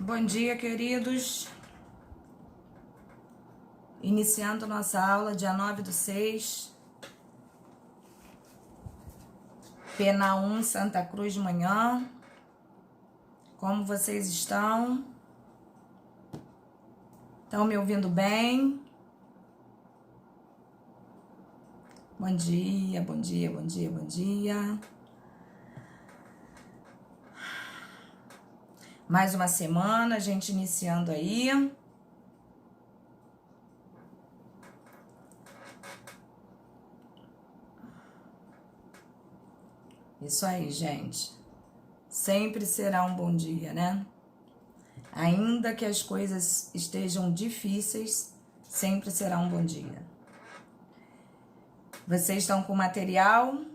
Bom dia, queridos. Iniciando nossa aula, dia 9/6. Pena 1, Santa Cruz de manhã. Como vocês estão? Estão me ouvindo bem? Bom dia, bom dia, bom dia, bom dia. Mais uma semana, a gente iniciando aí. Isso aí, gente. Sempre será um bom dia, né? Ainda que as coisas estejam difíceis, sempre será um bom dia. Vocês estão com material?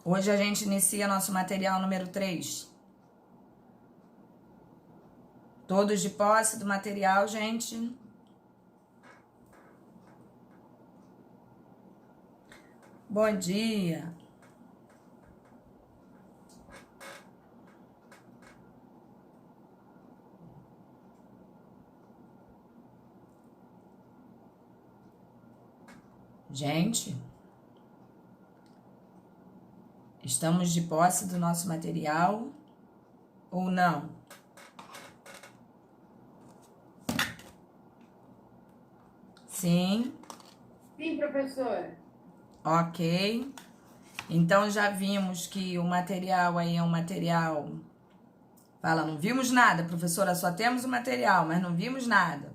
Hoje a gente inicia nosso material número 3. Todos de posse do material, gente? Bom dia. Gente, estamos de posse do nosso material ou não? Sim. Sim, professora. Ok. Então já vimos que o material aí é um material... Fala, não vimos nada, professora, só temos o material, mas não vimos nada.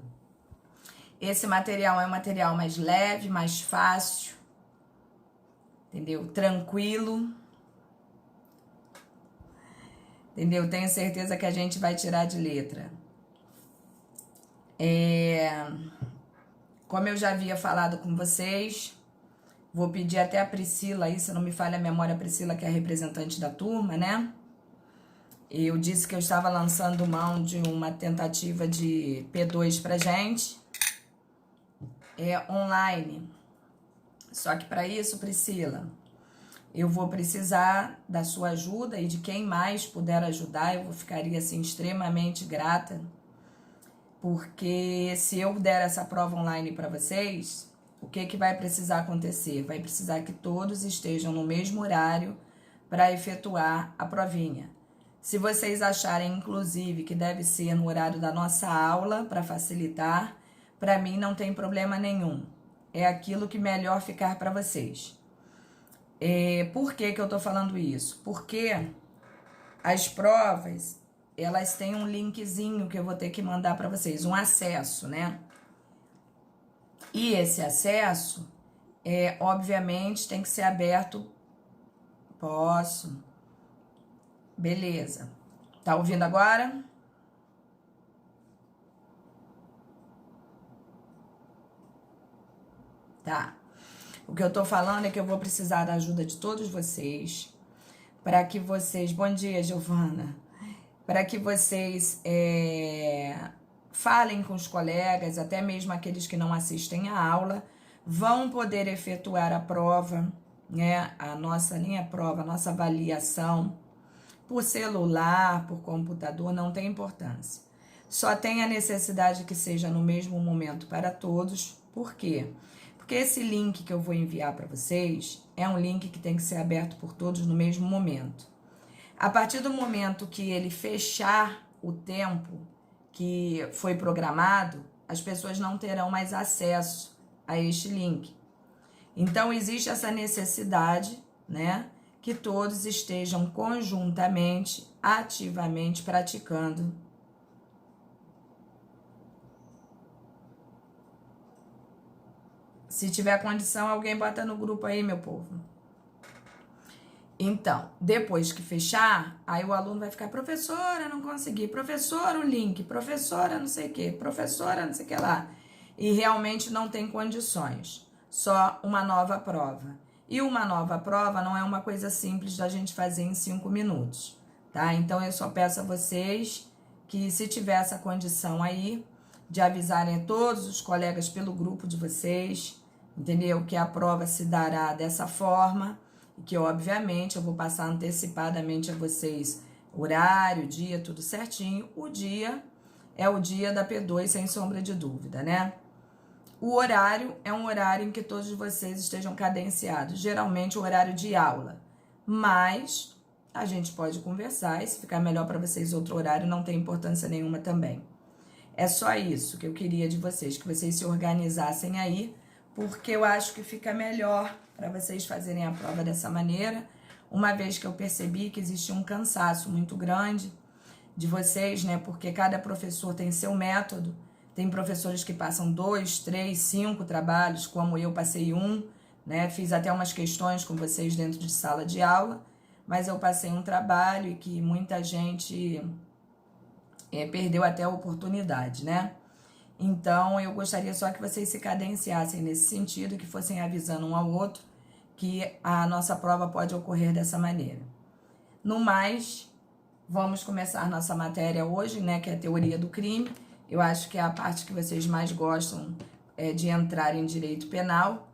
Esse material é um material mais leve, mais fácil, entendeu? Tranquilo. Entendeu? Tenho certeza que a gente vai tirar de letra. Como eu já havia falado com vocês, vou pedir até a Priscila aí, se não me falha a memória, a Priscila que é a representante da turma, né? Eu disse que eu estava lançando mão de uma tentativa de P2 pra gente, online. Só que para isso, Priscila, eu vou precisar da sua ajuda e de quem mais puder ajudar, eu ficaria assim extremamente grata, porque se eu der essa prova online para vocês, o que vai precisar acontecer? Vai precisar que todos estejam no mesmo horário para efetuar a provinha. Se vocês acharem, inclusive, que deve ser no horário da nossa aula, para facilitar, para mim não tem problema nenhum. É aquilo que melhor ficar para vocês. Por que eu tô falando isso? Porque as provas, elas têm um linkzinho que eu vou ter que mandar para vocês, um acesso, né? E esse acesso, obviamente, tem que ser aberto. Posso. Beleza. Tá ouvindo agora? Tá. O que eu tô falando é que eu vou precisar da ajuda de todos vocês para que vocês... Bom dia, Giovana. Para que vocês falem com os colegas, até mesmo aqueles que não assistem à aula, vão poder efetuar a prova, né? A nossa, nem a prova, a nossa avaliação, por celular, por computador, não tem importância. Só tem a necessidade que seja no mesmo momento para todos. Por quê? Porque esse link que eu vou enviar para vocês é um link que tem que ser aberto por todos no mesmo momento. A partir do momento que ele fechar o tempo que foi programado, as pessoas não terão mais acesso a este link. Então, existe essa necessidade, né, que todos estejam conjuntamente, ativamente praticando. Se tiver condição, alguém bota no grupo aí, meu povo. Então, depois que fechar, aí o aluno vai ficar, professora, não consegui, professora, o link, professora, não sei o que, professora, não sei o que lá. E realmente não tem condições, só uma nova prova. E uma nova prova não é uma coisa simples da gente fazer em 5 minutos, tá? Então eu só peço a vocês que, se tiver essa condição aí, de avisarem a todos os colegas pelo grupo de vocês, entendeu? Que a prova se dará dessa forma e que, obviamente, eu vou passar antecipadamente a vocês horário, dia, tudo certinho. O dia é o dia da P2, sem sombra de dúvida, né? O horário é um horário em que todos vocês estejam cadenciados, geralmente o horário de aula, mas a gente pode conversar e, se ficar melhor para vocês outro horário, não tem importância nenhuma também. É só isso que eu queria de vocês, que vocês se organizassem aí, porque eu acho que fica melhor para vocês fazerem a prova dessa maneira, uma vez que eu percebi que existe um cansaço muito grande de vocês, né? Porque cada professor tem seu método, tem professores que passam 2, 3, 5 trabalhos, como eu passei um, né? Fiz até umas questões com vocês dentro de sala de aula, mas eu passei um trabalho e que muita gente perdeu até a oportunidade, né? Então, eu gostaria só que vocês se cadenciassem nesse sentido, que fossem avisando um ao outro que a nossa prova pode ocorrer dessa maneira. No mais, vamos começar nossa matéria hoje, né, que é a teoria do crime. Eu acho que é a parte que vocês mais gostam de entrar em direito penal,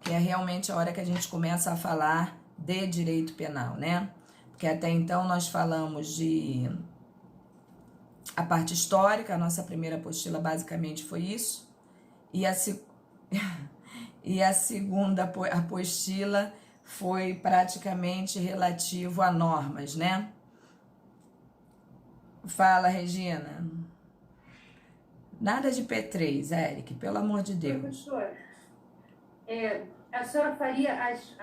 que é realmente a hora que a gente começa a falar de direito penal, né? Porque até então nós falamos de a parte histórica, a nossa primeira apostila basicamente foi isso, e a segunda apostila foi praticamente relativo a normas, né? Fala, Regina. Nada de P3, Eric, pelo amor de Deus. Professora, a senhora faria as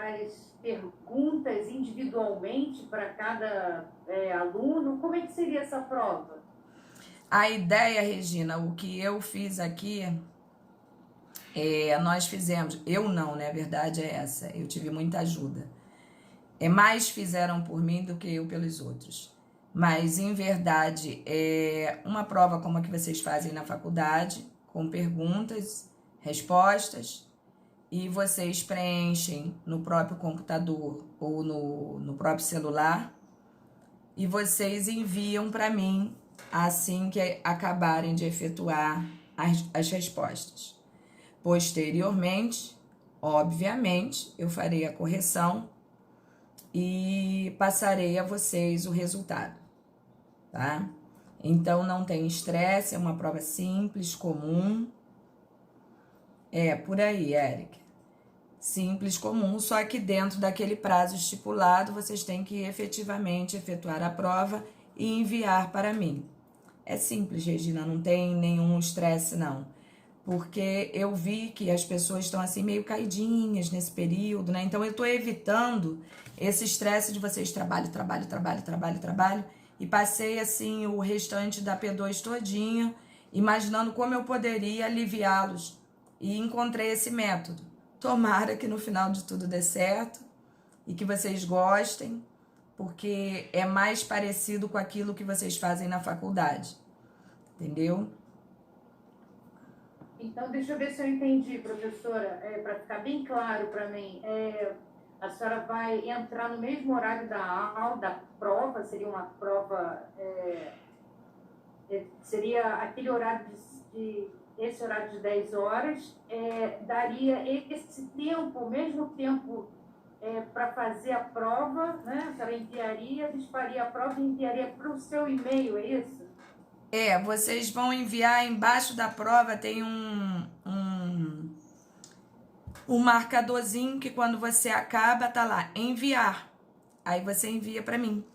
perguntas individualmente para cada aluno? Como é que seria essa prova? A ideia, Regina, o que eu fiz aqui, nós fizemos, eu não, né? A verdade é essa, eu tive muita ajuda. Mais fizeram por mim do que eu pelos outros. Mas, em verdade, é uma prova como a que vocês fazem na faculdade, com perguntas, respostas, e vocês preenchem no próprio computador ou no próprio celular, e vocês enviam para mim assim que acabarem de efetuar as respostas. Posteriormente, obviamente, eu farei a correção e passarei a vocês o resultado, tá? Então, não tem estresse, é uma prova simples, comum. Por aí, Eric. Simples, comum, só que dentro daquele prazo estipulado, vocês têm que efetivamente efetuar a prova e enviar para mim. É simples, Regina, não tem nenhum estresse, não. Porque eu vi que as pessoas estão assim meio caidinhas nesse período, né? Então eu tô evitando esse estresse de vocês trabalho, e passei assim o restante da P2 todinha, imaginando como eu poderia aliviá-los, e encontrei esse método. Tomara que no final de tudo dê certo e que vocês gostem, porque é mais parecido com aquilo que vocês fazem na faculdade, entendeu? Então, deixa eu ver se eu entendi, professora, para ficar bem claro para mim. A senhora vai entrar no mesmo horário da aula, da prova, seria uma prova, seria aquele horário esse horário de 10 horas, daria esse tempo, o mesmo tempo para fazer a prova, né? A senhora enviaria, a gente faria a prova e enviaria para o seu e-mail, é isso? Vocês vão enviar, embaixo da prova tem um marcadorzinho que quando você acaba tá lá, enviar. Aí você envia para mim,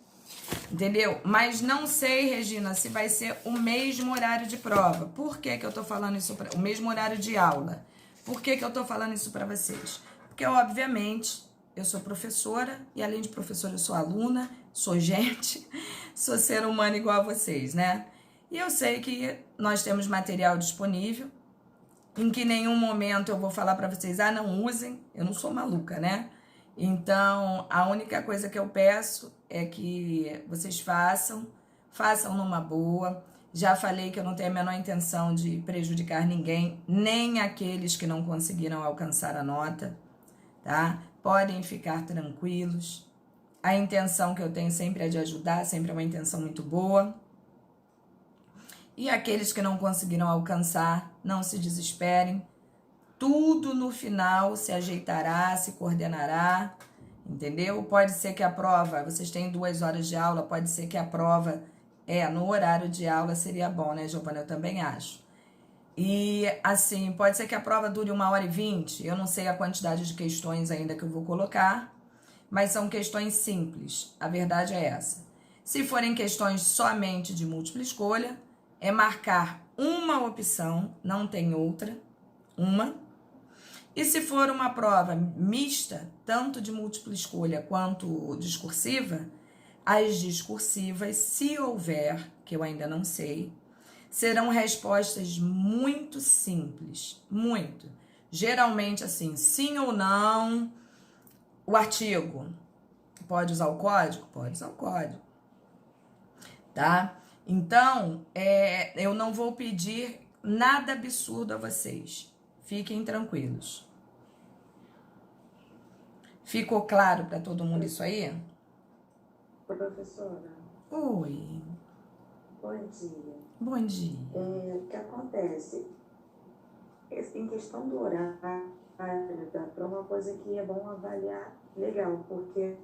entendeu? Mas não sei, Regina, se vai ser o mesmo horário de prova. Por que que eu tô falando isso? O mesmo horário de aula. Por que que eu tô falando isso para vocês? Porque, obviamente, eu sou professora e, além de professora, eu sou aluna, sou gente, sou ser humano igual a vocês, né? E eu sei que nós temos material disponível, em que em nenhum momento eu vou falar para vocês, não usem, eu não sou maluca, né? Então, a única coisa que eu peço é que vocês façam numa boa. Já falei que eu não tenho a menor intenção de prejudicar ninguém, nem aqueles que não conseguiram alcançar a nota, tá? Podem ficar tranquilos. A intenção que eu tenho sempre é de ajudar, sempre é uma intenção muito boa. E aqueles que não conseguiram alcançar, não se desesperem. Tudo no final se ajeitará, se coordenará, entendeu? Pode ser que a prova, vocês têm 2 horas de aula, pode ser que a prova no horário de aula seria bom, né, Giovana? Eu também acho. E assim, pode ser que a prova dure 1h20, eu não sei a quantidade de questões ainda que eu vou colocar, mas são questões simples, a verdade é essa. Se forem questões somente de múltipla escolha, é marcar uma opção, não tem outra, uma. E se for uma prova mista, tanto de múltipla escolha quanto discursiva, as discursivas, se houver, que eu ainda não sei, serão respostas muito simples, muito. Geralmente assim, sim ou não, o artigo. Pode usar o código? Pode usar o código. Tá? Então, eu não vou pedir nada absurdo a vocês. Fiquem tranquilos. Ficou claro para todo mundo isso aí? Professora. Oi. Bom dia. Bom dia. O que acontece? Em questão do horário da prova, uma coisa que é bom avaliar legal, porque,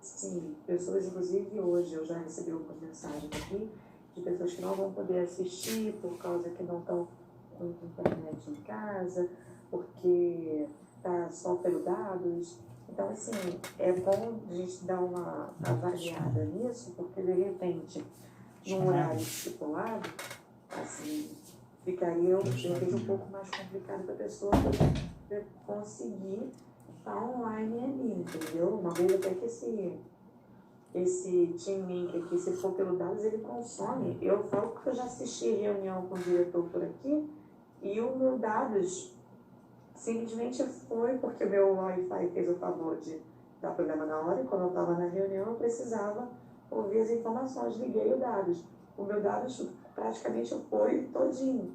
assim, pessoas, inclusive hoje, eu já recebi algumas mensagens aqui de pessoas que não vão poder assistir por causa que não estão com internet em casa, porque tá só pelo dados. Então, assim, é bom a gente dar uma avaliada nisso, porque de repente, num horário estipulado, assim, ficaria um pouco mais complicado para a pessoa conseguir estar online ali, entendeu? Uma vez até que esse Team Link aqui, se for pelo dados, ele consome. Eu falo porque eu já assisti reunião com o diretor por aqui e o meu dados simplesmente foi porque o meu Wi-Fi fez o favor de dar programa na hora, e quando eu estava na reunião eu precisava ouvir as informações, liguei o dados. O meu dados praticamente foi todinho.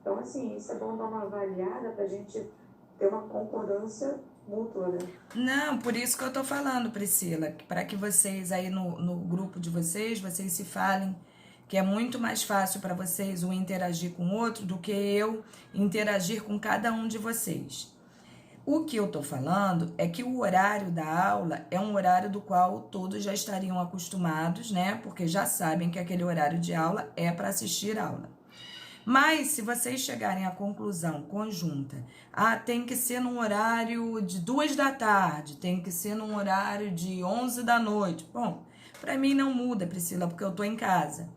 Então, assim, isso é bom dar uma avaliada para a gente ter uma concordância mútua, né? Não, por isso que eu tô falando, Priscila, para que vocês aí no grupo de vocês se falem, que é muito mais fácil para vocês um interagir com o outro do que eu interagir com cada um de vocês. O que eu tô falando é que o horário da aula é um horário do qual todos já estariam acostumados, né? Porque já sabem que aquele horário de aula é para assistir aula. Mas se vocês chegarem à conclusão conjunta, tem que ser num horário de 2 da tarde, tem que ser num horário de 11 da noite. Bom, para mim não muda, Priscila, porque eu tô em casa,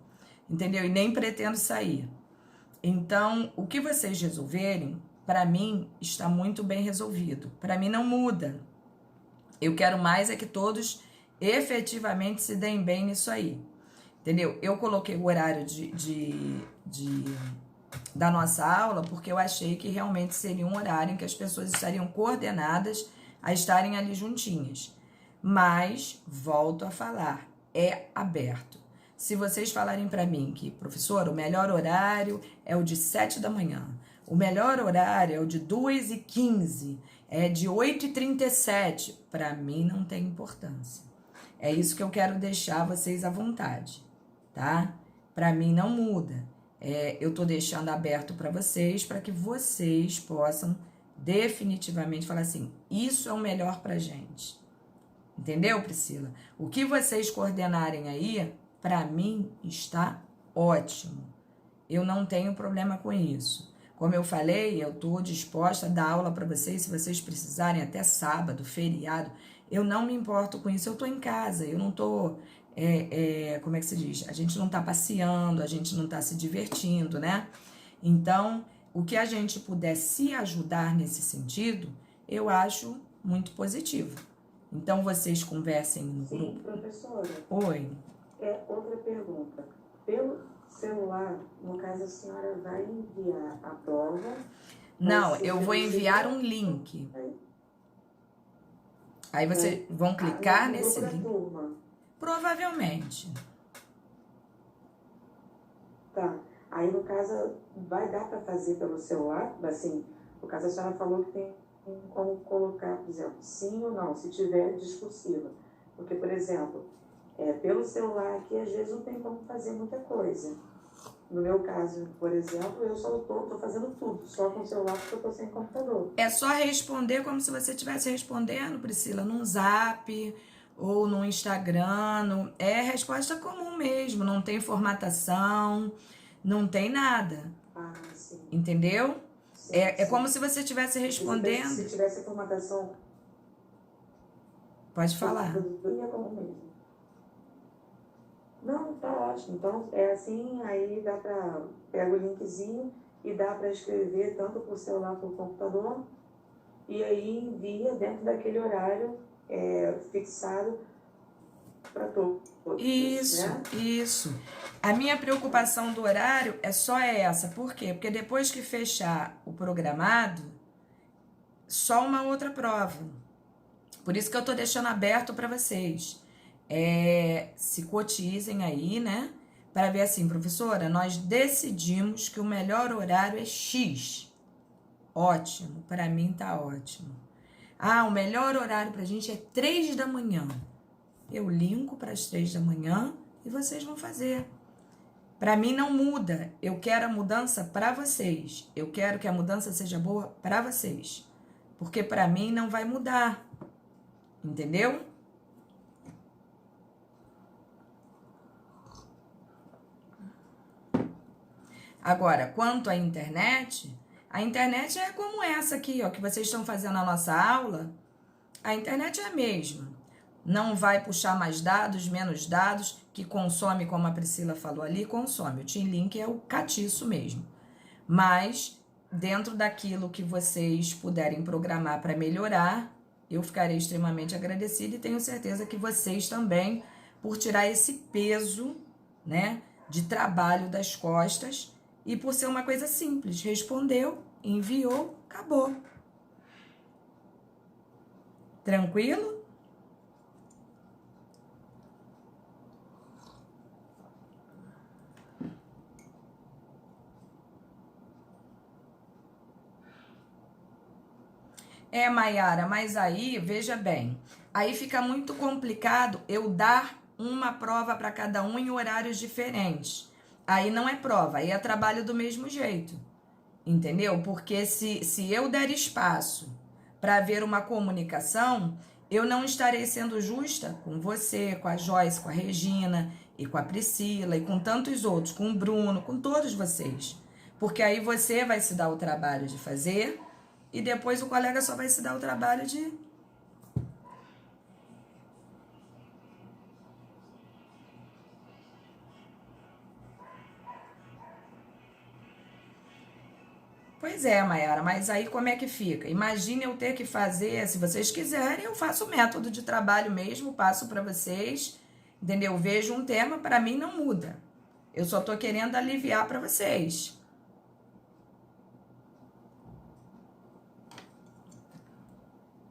entendeu? E nem pretendo sair. Então, o que vocês resolverem, para mim, está muito bem resolvido. Para mim não muda. Eu quero mais é que todos efetivamente se deem bem nisso aí. Entendeu? Eu coloquei o horário da nossa aula porque eu achei que realmente seria um horário em que as pessoas estariam coordenadas a estarem ali juntinhas. Mas, volto a falar, é aberto. Se vocês falarem para mim que, professor, o melhor horário é o de 7 da manhã, o melhor horário é o de 2h15, é de 8h37, para mim não tem importância. É isso que eu quero deixar vocês à vontade, tá? Para mim não muda. Eu tô deixando aberto para vocês, para que vocês possam definitivamente falar assim, isso é o melhor pra gente. Entendeu, Priscila? O que vocês coordenarem aí, para mim, está ótimo. Eu não tenho problema com isso. Como eu falei, eu estou disposta a dar aula para vocês, se vocês precisarem, até sábado, feriado. Eu não me importo com isso, eu estou em casa, eu não estou, como é que se diz? A gente não está passeando, a gente não está se divertindo, né? Então, o que a gente puder se ajudar nesse sentido, eu acho muito positivo. Então, vocês conversem no grupo. Sim, professora. Oi. Outra pergunta. Pelo celular, no caso, a senhora vai enviar a prova? Não, eu vou enviar um link. Aí vocês vão clicar nesse link. Turma. Provavelmente. Tá. Aí, no caso, vai dar para fazer pelo celular? Assim, no caso, a senhora falou que tem como colocar, por exemplo, sim ou não, se tiver discursiva. Porque, por exemplo, pelo celular aqui, às vezes não tem como fazer muita coisa. No meu caso, por exemplo, eu só tô fazendo tudo, só com o celular porque eu tô sem computador. É só responder como se você estivesse respondendo, Priscila, num Zap ou no Instagram. É resposta comum mesmo, não tem formatação, não tem nada. Ah, sim. Entendeu? Sim, É sim. como se você estivesse respondendo. Se tivesse formatação, Pode falar. ia como mesmo. Não, tá ótimo. Então, é assim, aí dá pra... Pega o linkzinho e dá para escrever tanto por celular como por computador. E aí envia dentro daquele horário fixado para todos. Isso, Né? isso. A minha preocupação do horário é só essa. Por quê? Porque depois que fechar o programado, só uma outra prova. Por isso que eu tô deixando aberto para vocês. Se cotizem aí, né? Para ver assim, professora, nós decidimos que o melhor horário é X. Ótimo, para mim tá ótimo. Ah, o melhor horário pra gente é 3 da manhã. Eu linko para as 3 da manhã e vocês vão fazer. Para mim não muda. Eu quero a mudança para vocês. Eu quero que a mudança seja boa para vocês. Porque para mim não vai mudar. Entendeu? Agora, quanto à internet, a internet é como essa aqui, ó, que vocês estão fazendo na nossa aula. A internet é a mesma. Não vai puxar mais dados, menos dados, que consome, como a Priscila falou ali, consome. O Team Link é o catiço mesmo. Mas, dentro daquilo que vocês puderem programar para melhorar, eu ficarei extremamente agradecida e tenho certeza que vocês também, por tirar esse peso, né, de trabalho das costas e por ser uma coisa simples. Respondeu, enviou, acabou. Tranquilo? Maiara, mas aí, veja bem, aí fica muito complicado eu dar uma prova para cada um em horários diferentes. Aí não é prova, aí é trabalho do mesmo jeito, entendeu? Porque se eu der espaço para haver uma comunicação, eu não estarei sendo justa com você, com a Joyce, com a Regina e com a Priscila e com tantos outros, com o Bruno, com todos vocês. Porque aí você vai se dar o trabalho de fazer e depois o colega só vai se dar o trabalho de... Pois é, Mayara, mas aí como é que fica? Imagine eu ter que fazer, se vocês quiserem, eu faço o método de trabalho mesmo, passo para vocês, entendeu? Vejo um tema, para mim não muda. Eu só tô querendo aliviar para vocês.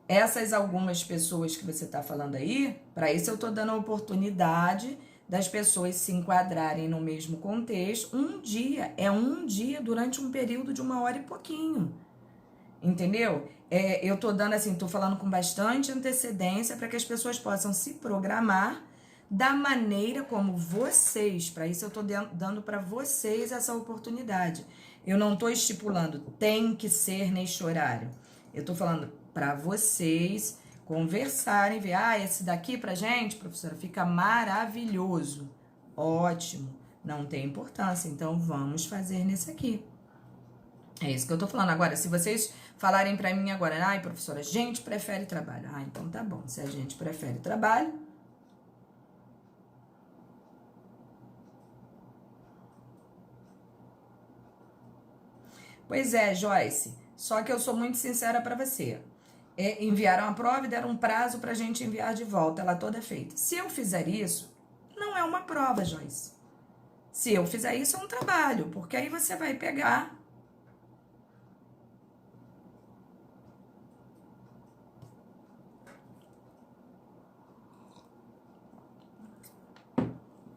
Essas algumas pessoas que você está falando aí, para isso eu estou dando a oportunidade das pessoas se enquadrarem no mesmo contexto. Um dia durante um período de 1 hora e pouquinho, entendeu? Eu estou dando assim, estou falando com bastante antecedência para que as pessoas possam se programar da maneira como vocês, para isso eu estou dando para vocês essa oportunidade. Eu não estou estipulando, tem que ser neste horário. Eu estou falando para vocês conversarem, ver, esse daqui pra gente, professora, fica maravilhoso, ótimo, não tem importância, então vamos fazer nesse aqui. É isso que eu tô falando. Agora, se vocês falarem pra mim agora, professora, a gente prefere trabalho. Então tá bom, se a gente prefere trabalho... Pois é, Joyce, só que eu sou muito sincera pra você. Enviaram a prova e deram um prazo pra gente enviar de volta, ela toda feita. Se eu fizer isso, não é uma prova, Joyce. Se eu fizer isso, é um trabalho, porque aí você vai pegar...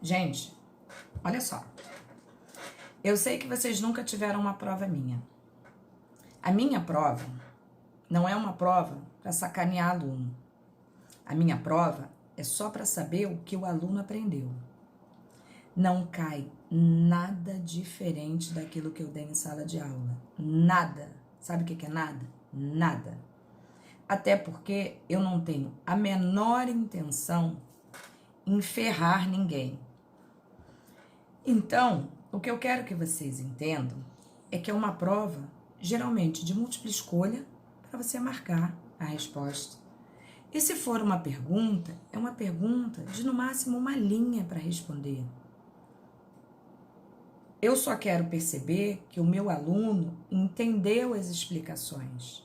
Gente, olha só. Eu sei que vocês nunca tiveram uma prova minha. A minha prova não é uma prova para sacanear aluno. A minha prova é só para saber o que o aluno aprendeu. Não cai nada diferente daquilo que eu dei em sala de aula. Nada. Sabe o que é nada? Nada. Até porque eu não tenho a menor intenção em ferrar ninguém. Então, o que eu quero que vocês entendam é que é uma prova, geralmente de múltipla escolha, para você marcar a resposta. E se for uma pergunta, é uma pergunta de no máximo uma linha para responder. Eu só quero perceber que o meu aluno entendeu as explicações.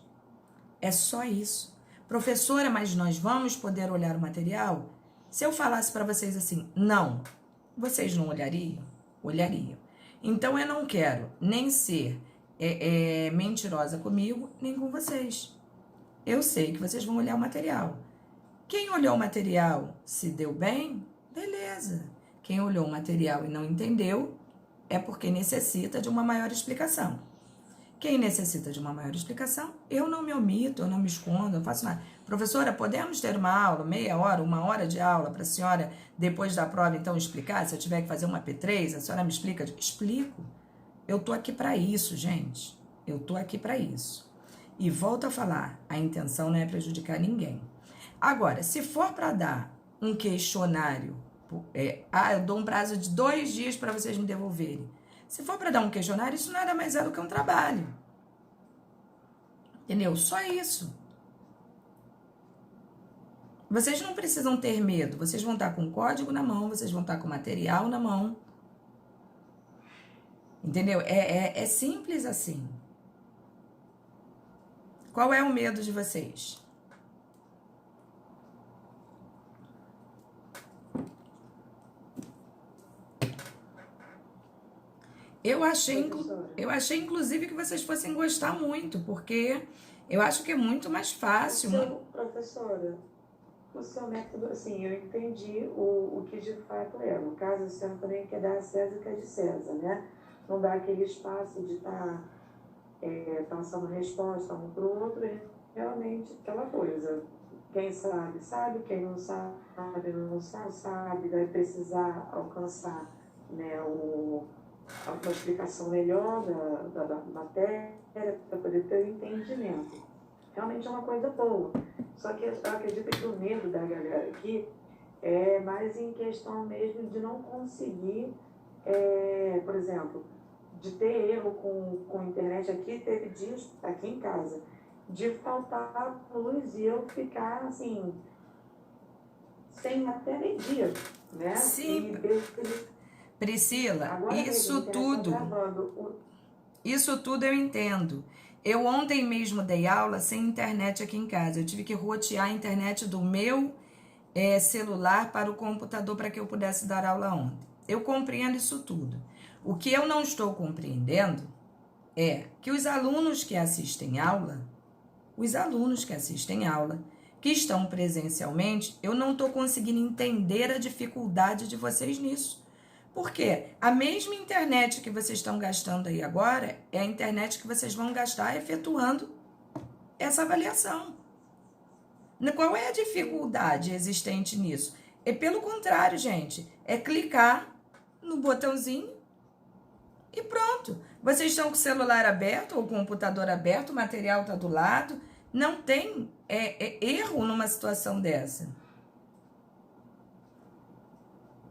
É só isso. Professora, mas nós vamos poder olhar o material? Se eu falasse para vocês assim, não, vocês não olhariam? Olhariam. Então eu não quero nem ser mentirosa comigo, nem com vocês. Eu sei que vocês vão olhar o material. Quem olhou o material se deu bem, beleza. Quem olhou o material e não entendeu, é porque necessita de uma maior explicação. Quem necessita de uma maior explicação, eu não me omito, eu não me escondo, eu não faço nada. Professora, podemos ter uma aula, meia hora, 1 hora de aula para a senhora, depois da prova, então, explicar? Se eu tiver que fazer uma P3, a senhora me explica? Explico. Eu tô aqui para isso, gente. Eu tô aqui para isso. E volto a falar, a intenção não é prejudicar ninguém. Agora, se for para dar um questionário, eu dou um prazo de 2 dias para vocês me devolverem. Se for para dar um questionário, isso nada mais é do que um trabalho. Entendeu? Só isso. Vocês não precisam ter medo. Vocês vão estar com o código na mão, vocês vão estar com o material na mão. Entendeu? É simples assim. Qual é o medo de vocês? Eu achei, inclusive, que vocês fossem gostar muito, porque eu acho que é muito mais fácil. Professora, o seu método, assim, eu entendi o que de fato é. No caso, a senhora também quer dar a César o que é de César, né? Não dá aquele espaço de estar passando resposta um para o outro, realmente aquela coisa. Quem sabe, sabe, quem não sabe, não sabe, vai precisar alcançar, né, uma explicação melhor da matéria para poder ter o entendimento. Realmente é uma coisa boa. Só que eu acredito que o medo da galera aqui é mais em questão mesmo de não conseguir, por exemplo, de ter erro com a internet aqui. Teve dias aqui em casa de faltar luz e eu ficar assim, sem até meio-dia, né? Sim. Priscila, agora isso tudo eu entendo. Eu ontem mesmo dei aula sem internet aqui em casa. Eu tive que rotear a internet do meu celular para o computador para que eu pudesse dar aula ontem. Eu compreendo isso tudo. O que eu não estou compreendendo é que os alunos que assistem aula, que estão presencialmente, eu não estou conseguindo entender a dificuldade de vocês nisso. Porque a mesma internet que vocês estão gastando aí agora é a internet que vocês vão gastar efetuando essa avaliação. Qual é a dificuldade existente nisso? É pelo contrário, gente. É clicar no botãozinho e pronto. Vocês estão com o celular aberto ou o computador aberto, o material está do lado. Não tem erro numa situação dessa.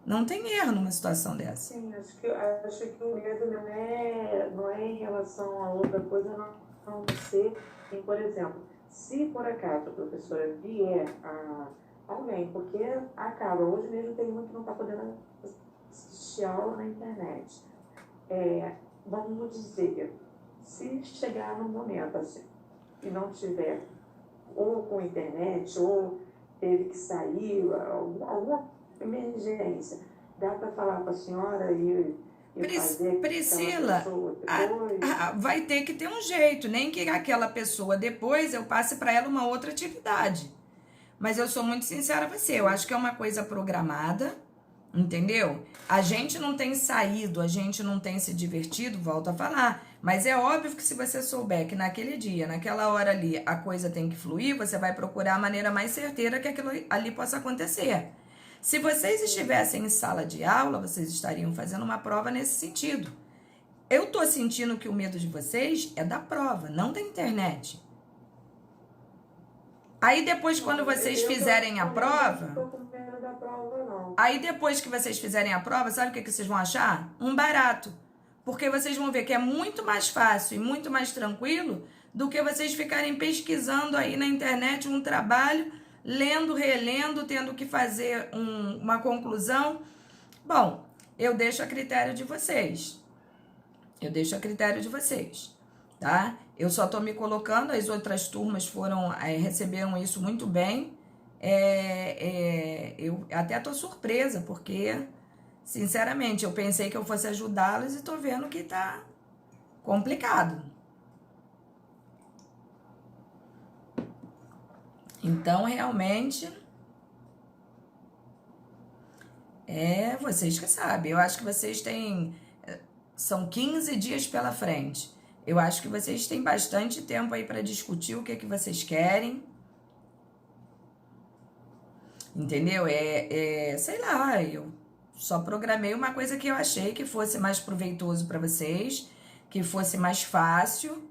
Não tem erro numa situação dessa. Sim, acho que o medo não é em relação a outra coisa, não ser, por exemplo, se por acaso a professora vier alguém, porque acaba, hoje mesmo tem muito que não está podendo assistir aula na internet. Vamos dizer, se chegar num momento assim, e não tiver ou com internet, ou teve que sair, alguma emergência, dá para falar com a senhora e fazer Priscila, vai ter que ter um jeito, nem que aquela pessoa depois eu passe para ela uma outra atividade. Mas eu sou muito sincera com você, eu acho que é uma coisa programada, Entendeu? A gente não tem saído, a gente não tem se divertido, volto a falar. Mas é óbvio que se você souber que naquele dia, naquela hora ali, a coisa tem que fluir, você vai procurar a maneira mais certeira que aquilo ali possa acontecer. Se vocês estivessem em sala de aula, vocês estariam fazendo uma prova nesse sentido. Eu tô sentindo que o medo de vocês é da prova, não da internet. Aí depois, quando vocês fizerem a prova... Não tô com medo da prova, não. Aí depois que vocês fizerem a prova, sabe o que vocês vão achar? Um barato. Porque vocês vão ver que é muito mais fácil e muito mais tranquilo do que vocês ficarem pesquisando aí na internet um trabalho, lendo, relendo, tendo que fazer uma conclusão. Bom, eu deixo a critério de vocês. Eu deixo a critério de vocês, tá? Eu só tô me colocando, as outras turmas receberam isso muito bem. Eu até tô surpresa, porque, sinceramente, eu pensei que eu fosse ajudá-los e tô vendo que tá complicado. Então, realmente, vocês que sabem. Eu acho que vocês têm... São 15 dias pela frente. Eu acho que vocês têm bastante tempo aí para discutir o que vocês querem. Entendeu? Sei lá, eu só programei uma coisa que eu achei que fosse mais proveitoso para vocês, que fosse mais fácil,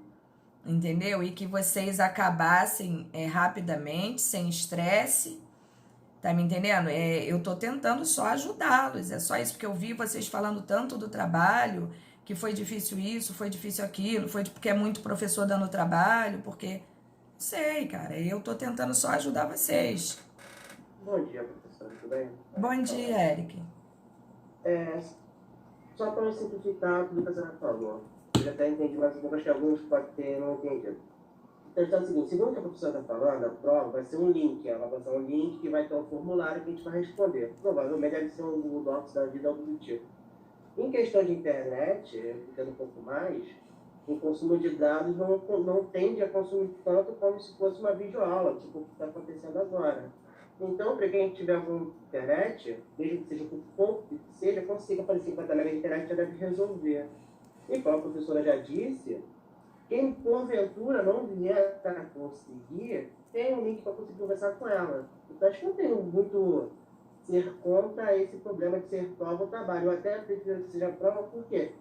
entendeu? E que vocês acabassem rapidamente, sem estresse. Tá me entendendo? Eu tô tentando só ajudá-los, é só isso, porque eu vi vocês falando tanto do trabalho, que foi difícil isso, foi difícil aquilo, foi porque é muito professor dando trabalho, porque... Não sei, cara, eu tô tentando só ajudar vocês. Bom dia, professora, tudo bem? Bom dia, Eric. Só para simplificar tudo que a senhora falou, eu já até entendi, mas eu acho que alguns podem ter não entendido. Então, é o seguinte, segundo o que a professora está falando, a prova vai ser um link, ela vai ser um link que vai ter um formulário que a gente vai responder. Provavelmente deve ser um Google Docs da vida, algo do tipo. Em questão de internet, entendo um pouco mais, o consumo de dados não tende a consumir tanto como se fosse uma videoaula, tipo o que está acontecendo agora. Então, para quem tiver alguma internet, mesmo que seja por pouco que seja, consiga fazer 50 megas de internet, já deve resolver. E como a professora já disse, quem porventura não vier a conseguir, tem um link para conseguir conversar com ela. Então, acho que não tenho muito ser contra esse problema de ser prova ou trabalho. Eu até prefiro que seja prova, por quê?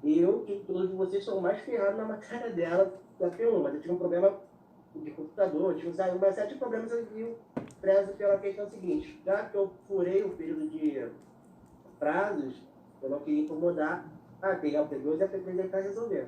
Eu, de todos vocês, sou mais ferrado na matéria dela da P1, mas eu tive um problema de computador, eu tive uma série de problemas e eu prezo pela questão seguinte: já que eu furei o período de prazos, eu não queria incomodar, tem a P2 e a P3 aí para resolver.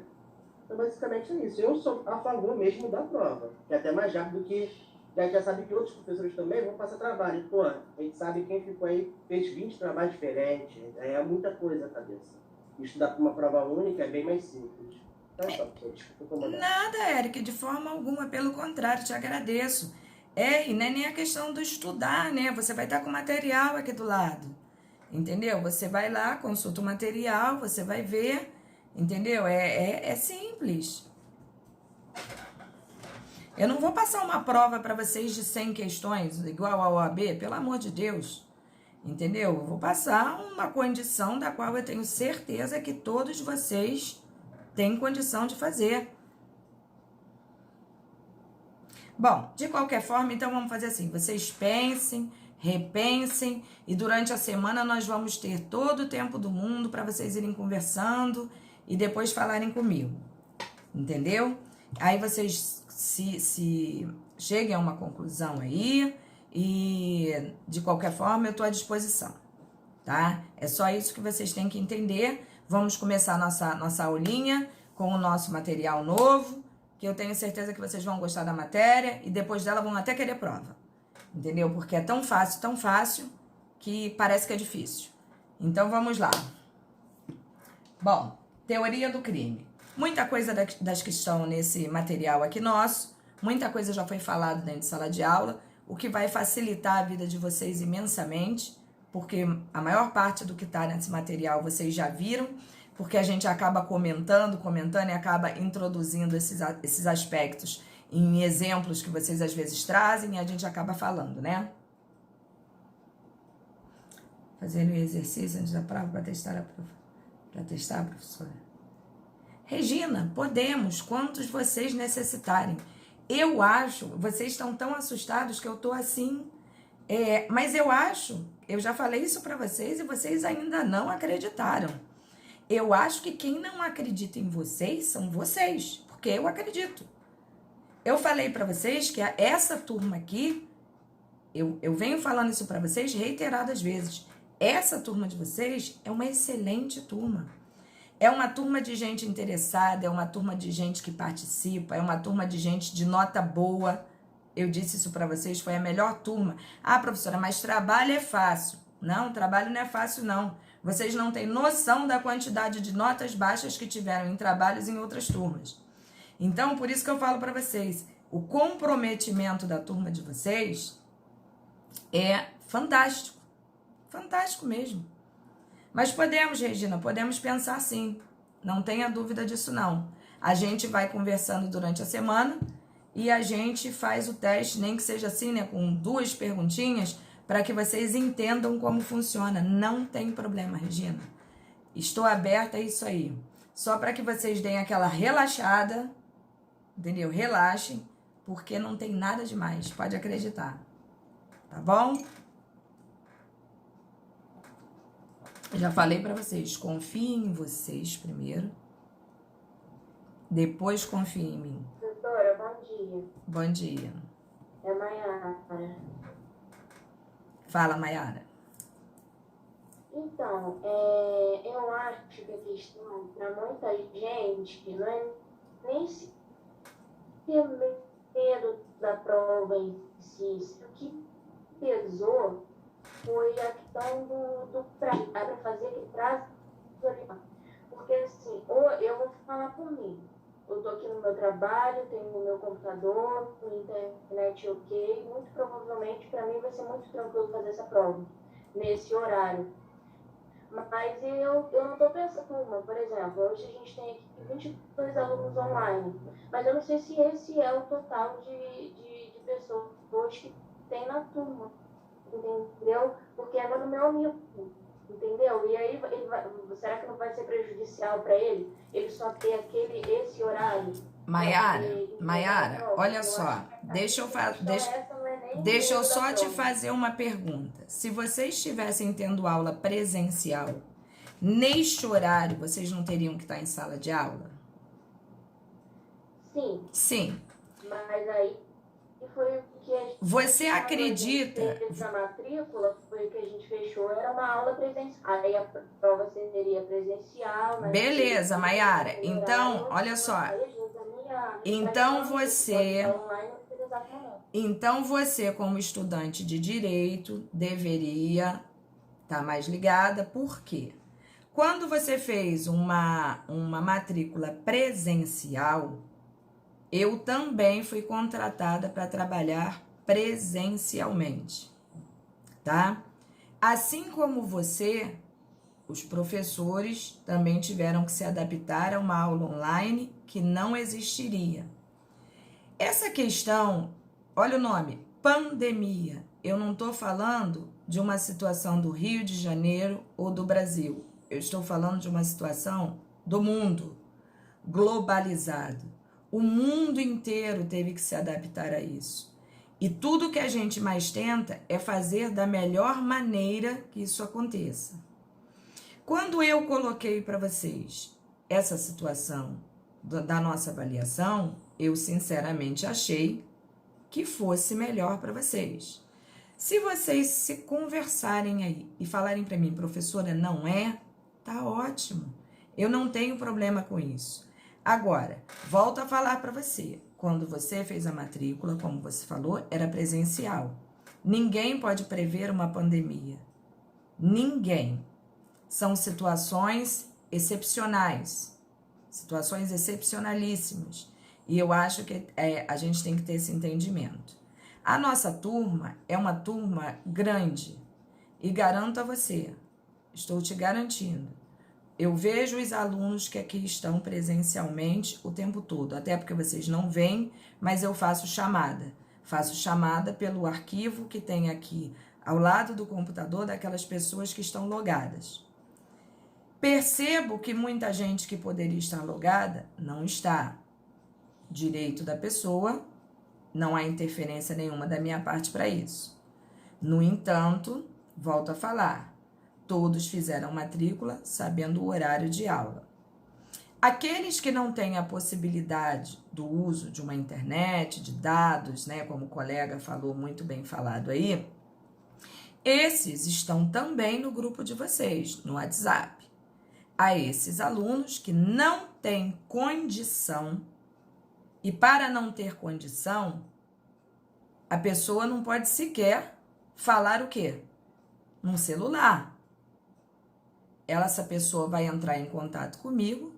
Então, basicamente é isso. Eu sou a favor mesmo da prova, que é até mais rápido que... A gente já sabe que outros professores também vão passar trabalho. Pô, a gente sabe quem ficou aí, fez 20 trabalhos diferentes, é muita coisa na cabeça. Estudar para uma prova única é bem mais simples. Então, só, desculpa. Nada, Eric, de forma alguma, pelo contrário, te agradeço. E não é nem a questão do estudar, né? Você vai estar com o material aqui do lado, entendeu? Você vai lá, consulta o material, você vai ver, entendeu? É simples. Eu não vou passar uma prova para vocês de 100 questões, igual a OAB, pelo amor de Deus, entendeu? Eu vou passar uma condição da qual eu tenho certeza que todos vocês têm condição de fazer. Bom, de qualquer forma, então vamos fazer assim, vocês pensem, repensem, e durante a semana nós vamos ter todo o tempo do mundo para vocês irem conversando e depois falarem comigo, entendeu? Aí vocês se cheguem a uma conclusão aí, e de qualquer forma eu estou à disposição, tá? É só isso que vocês têm que entender. Vamos começar a nossa aulinha com o nosso material novo, que eu tenho certeza que vocês vão gostar da matéria, e depois dela vão até querer prova, entendeu? Porque é tão fácil, que parece que é difícil. Então vamos lá. Bom, teoria do crime. Muita coisa das que estão nesse material aqui nosso, muita coisa já foi falada dentro de sala de aula, o que vai facilitar a vida de vocês imensamente, porque a maior parte do que está nesse material vocês já viram, porque a gente acaba comentando e acaba introduzindo esses aspectos em exemplos que vocês às vezes trazem e a gente acaba falando, né? Fazendo o exercício antes da prova para testar a professora. Regina, podemos, quantos vocês necessitarem. Eu acho, vocês estão tão assustados que eu tô assim, mas eu acho, eu já falei isso para vocês e vocês ainda não acreditaram. Eu acho que quem não acredita em vocês são vocês, porque eu acredito. Eu falei para vocês que essa turma aqui, eu venho falando isso para vocês reiteradas vezes. Essa turma de vocês é uma excelente turma. É uma turma de gente interessada, é uma turma de gente que participa, é uma turma de gente de nota boa. Eu disse isso para vocês, foi a melhor turma. Ah, professora, mas trabalho é fácil. Não, trabalho não é fácil, não. Vocês não têm noção da quantidade de notas baixas que tiveram em trabalhos em outras turmas. Então, por isso que eu falo para vocês, o comprometimento da turma de vocês é fantástico. Fantástico mesmo. Mas podemos, Regina, podemos pensar sim. Não tenha dúvida disso, não. A gente vai conversando durante a semana e a gente faz o teste, nem que seja assim, né, com 2 perguntinhas, para que vocês entendam como funciona. Não tem problema, Regina. Estou aberta a isso aí. Só para que vocês deem aquela relaxada, entendeu? Relaxem, porque não tem nada demais, pode acreditar. Tá bom? Eu já falei para vocês, confiem em vocês primeiro, depois confiem em mim. Doutora, bom dia. Bom dia. É Maiara. Fala, Maiara. Então, eu acho que a questão para muita gente não é nem se ter medo da prova em si. O que pesou foi a questão do prazo, para fazer aquele prazo. Porque assim, eu vou falar por mim. Eu estou aqui no meu trabalho, tenho o meu computador, internet ok. Muito provavelmente para mim vai ser muito tranquilo fazer essa prova nesse horário. Mas eu não estou pensando, por exemplo, hoje a gente tem aqui 22 alunos online, mas eu não sei se esse é o total de pessoas que tem na turma, entendeu? Porque é no meu amigo, entendeu? E aí, será que não vai ser prejudicial para ele? Ele só ter esse horário? Maiara, olha só, deixa eu só te fazer uma pergunta. Se vocês estivessem tendo aula presencial, neste horário, vocês não teriam que estar em sala de aula? Sim. Sim. Mas aí foi o que a gente... Você acredita... A matrícula foi o que a gente fechou, era uma aula presencial. Aí a prova seria presencial. Mas beleza, Maiara. Então, olha só. Então você, como estudante de direito, deveria estar mais ligada. Por quê? Quando você fez uma matrícula presencial, eu também fui contratada para trabalhar presencialmente, tá? Assim como você, os professores também tiveram que se adaptar a uma aula online que não existiria. Essa questão, olha o nome, pandemia. Eu não estou falando de uma situação do Rio de Janeiro ou do Brasil. Eu estou falando de uma situação do mundo globalizado. O mundo inteiro teve que se adaptar a isso. E tudo que a gente mais tenta é fazer da melhor maneira que isso aconteça. Quando eu coloquei para vocês essa situação da nossa avaliação, eu sinceramente achei que fosse melhor para vocês. Se vocês se conversarem aí e falarem para mim, professora, não é, tá ótimo. Eu não tenho problema com isso. Agora, volto a falar para você. Quando você fez a matrícula, como você falou, era presencial. Ninguém pode prever uma pandemia. Ninguém. São situações excepcionais. Situações excepcionalíssimas. E eu acho que a gente tem que ter esse entendimento. A nossa turma é uma turma grande. E garanto a você, estou te garantindo, eu vejo os alunos que aqui estão presencialmente o tempo todo, até porque vocês não veem, mas eu faço chamada. Faço chamada pelo arquivo que tem aqui ao lado do computador daquelas pessoas que estão logadas. Percebo que muita gente que poderia estar logada não está. Direito da pessoa, não há interferência nenhuma da minha parte para isso. No entanto, volto a falar, todos fizeram matrícula sabendo o horário de aula. Aqueles que não têm a possibilidade do uso de uma internet, de dados, né, como o colega falou, muito bem falado aí, esses estão também no grupo de vocês, no WhatsApp. A esses alunos que não têm condição, e para não ter condição, a pessoa não pode sequer falar o quê? Num celular. Essa pessoa vai entrar em contato comigo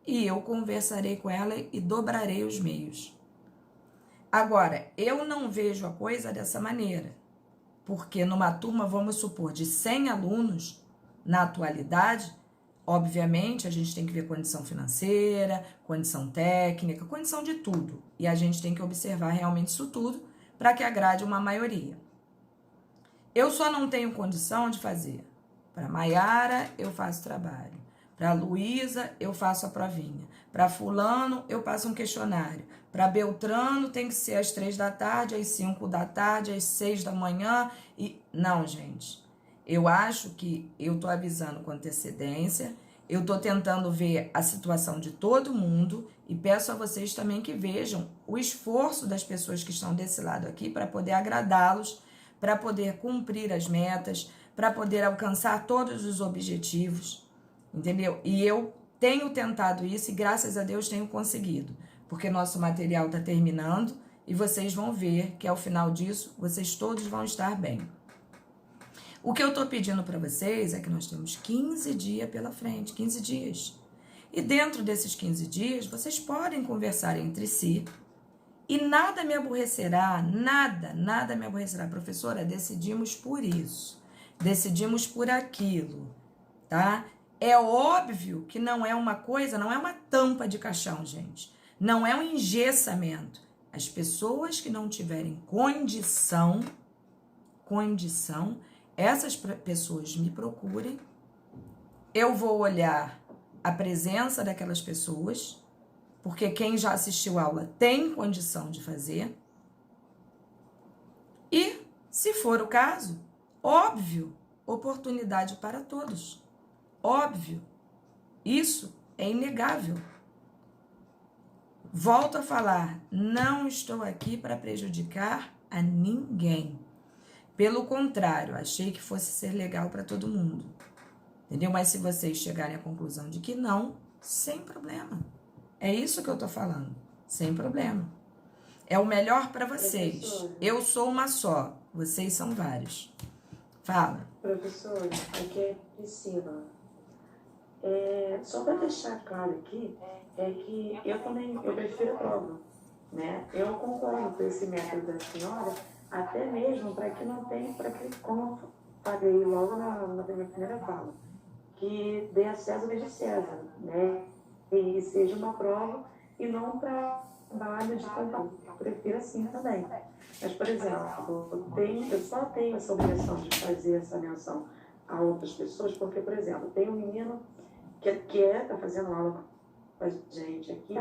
e eu conversarei com ela e dobrarei os meios. Agora, eu não vejo a coisa dessa maneira, porque numa turma, vamos supor, de 100 alunos, na atualidade, obviamente, a gente tem que ver condição financeira, condição técnica, condição de tudo. E a gente tem que observar realmente isso tudo para que agrade uma maioria. Eu só não tenho condição de fazer. Para Maiara, eu faço trabalho. Para Luísa, eu faço a provinha. Para fulano, eu passo um questionário. Para Beltrano, tem que ser às 3 da tarde, às 5 da tarde, às 6 da manhã. Não, gente. Eu acho que eu estou avisando com antecedência, eu estou tentando ver a situação de todo mundo e peço a vocês também que vejam o esforço das pessoas que estão desse lado aqui para poder agradá-los, para poder cumprir as metas, para poder alcançar todos os objetivos, entendeu? E eu tenho tentado isso e graças a Deus tenho conseguido, porque nosso material está terminando e vocês vão ver que ao final disso, vocês todos vão estar bem. O que eu estou pedindo para vocês é que nós temos 15 dias pela frente, 15 dias. E dentro desses 15 dias, vocês podem conversar entre si e nada me aborrecerá, nada me aborrecerá. Professora, decidimos por isso, decidimos por aquilo, tá? É óbvio que não é uma coisa, não é uma tampa de caixão, gente. Não é um engessamento. As pessoas que não tiverem condição, essas pessoas me procurem, eu vou olhar a presença daquelas pessoas, porque quem já assistiu a aula tem condição de fazer, e, se for o caso, óbvio, oportunidade para todos, óbvio, isso é inegável. Volto a falar, não estou aqui para prejudicar a ninguém. Pelo contrário, achei que fosse ser legal para todo mundo. Entendeu? Mas se vocês chegarem à conclusão de que não, sem problema. É isso que eu tô falando. Sem problema. É o melhor para vocês. Professora. Eu sou uma só. Vocês são vários. Fala. Professora, aqui é Priscila. Só para deixar claro aqui, é que eu prefiro a prova, né? Eu concordo com esse método da senhora, até mesmo para que não tenha, como eu falei logo na primeira fala, que dê a César o de César, né? E seja uma prova e não um trabalho de concurso. Eu prefiro assim também. Mas, por exemplo, eu só tenho essa obrigação de fazer essa menção a outras pessoas, porque, por exemplo, tem um menino que está fazendo aula com a gente aqui,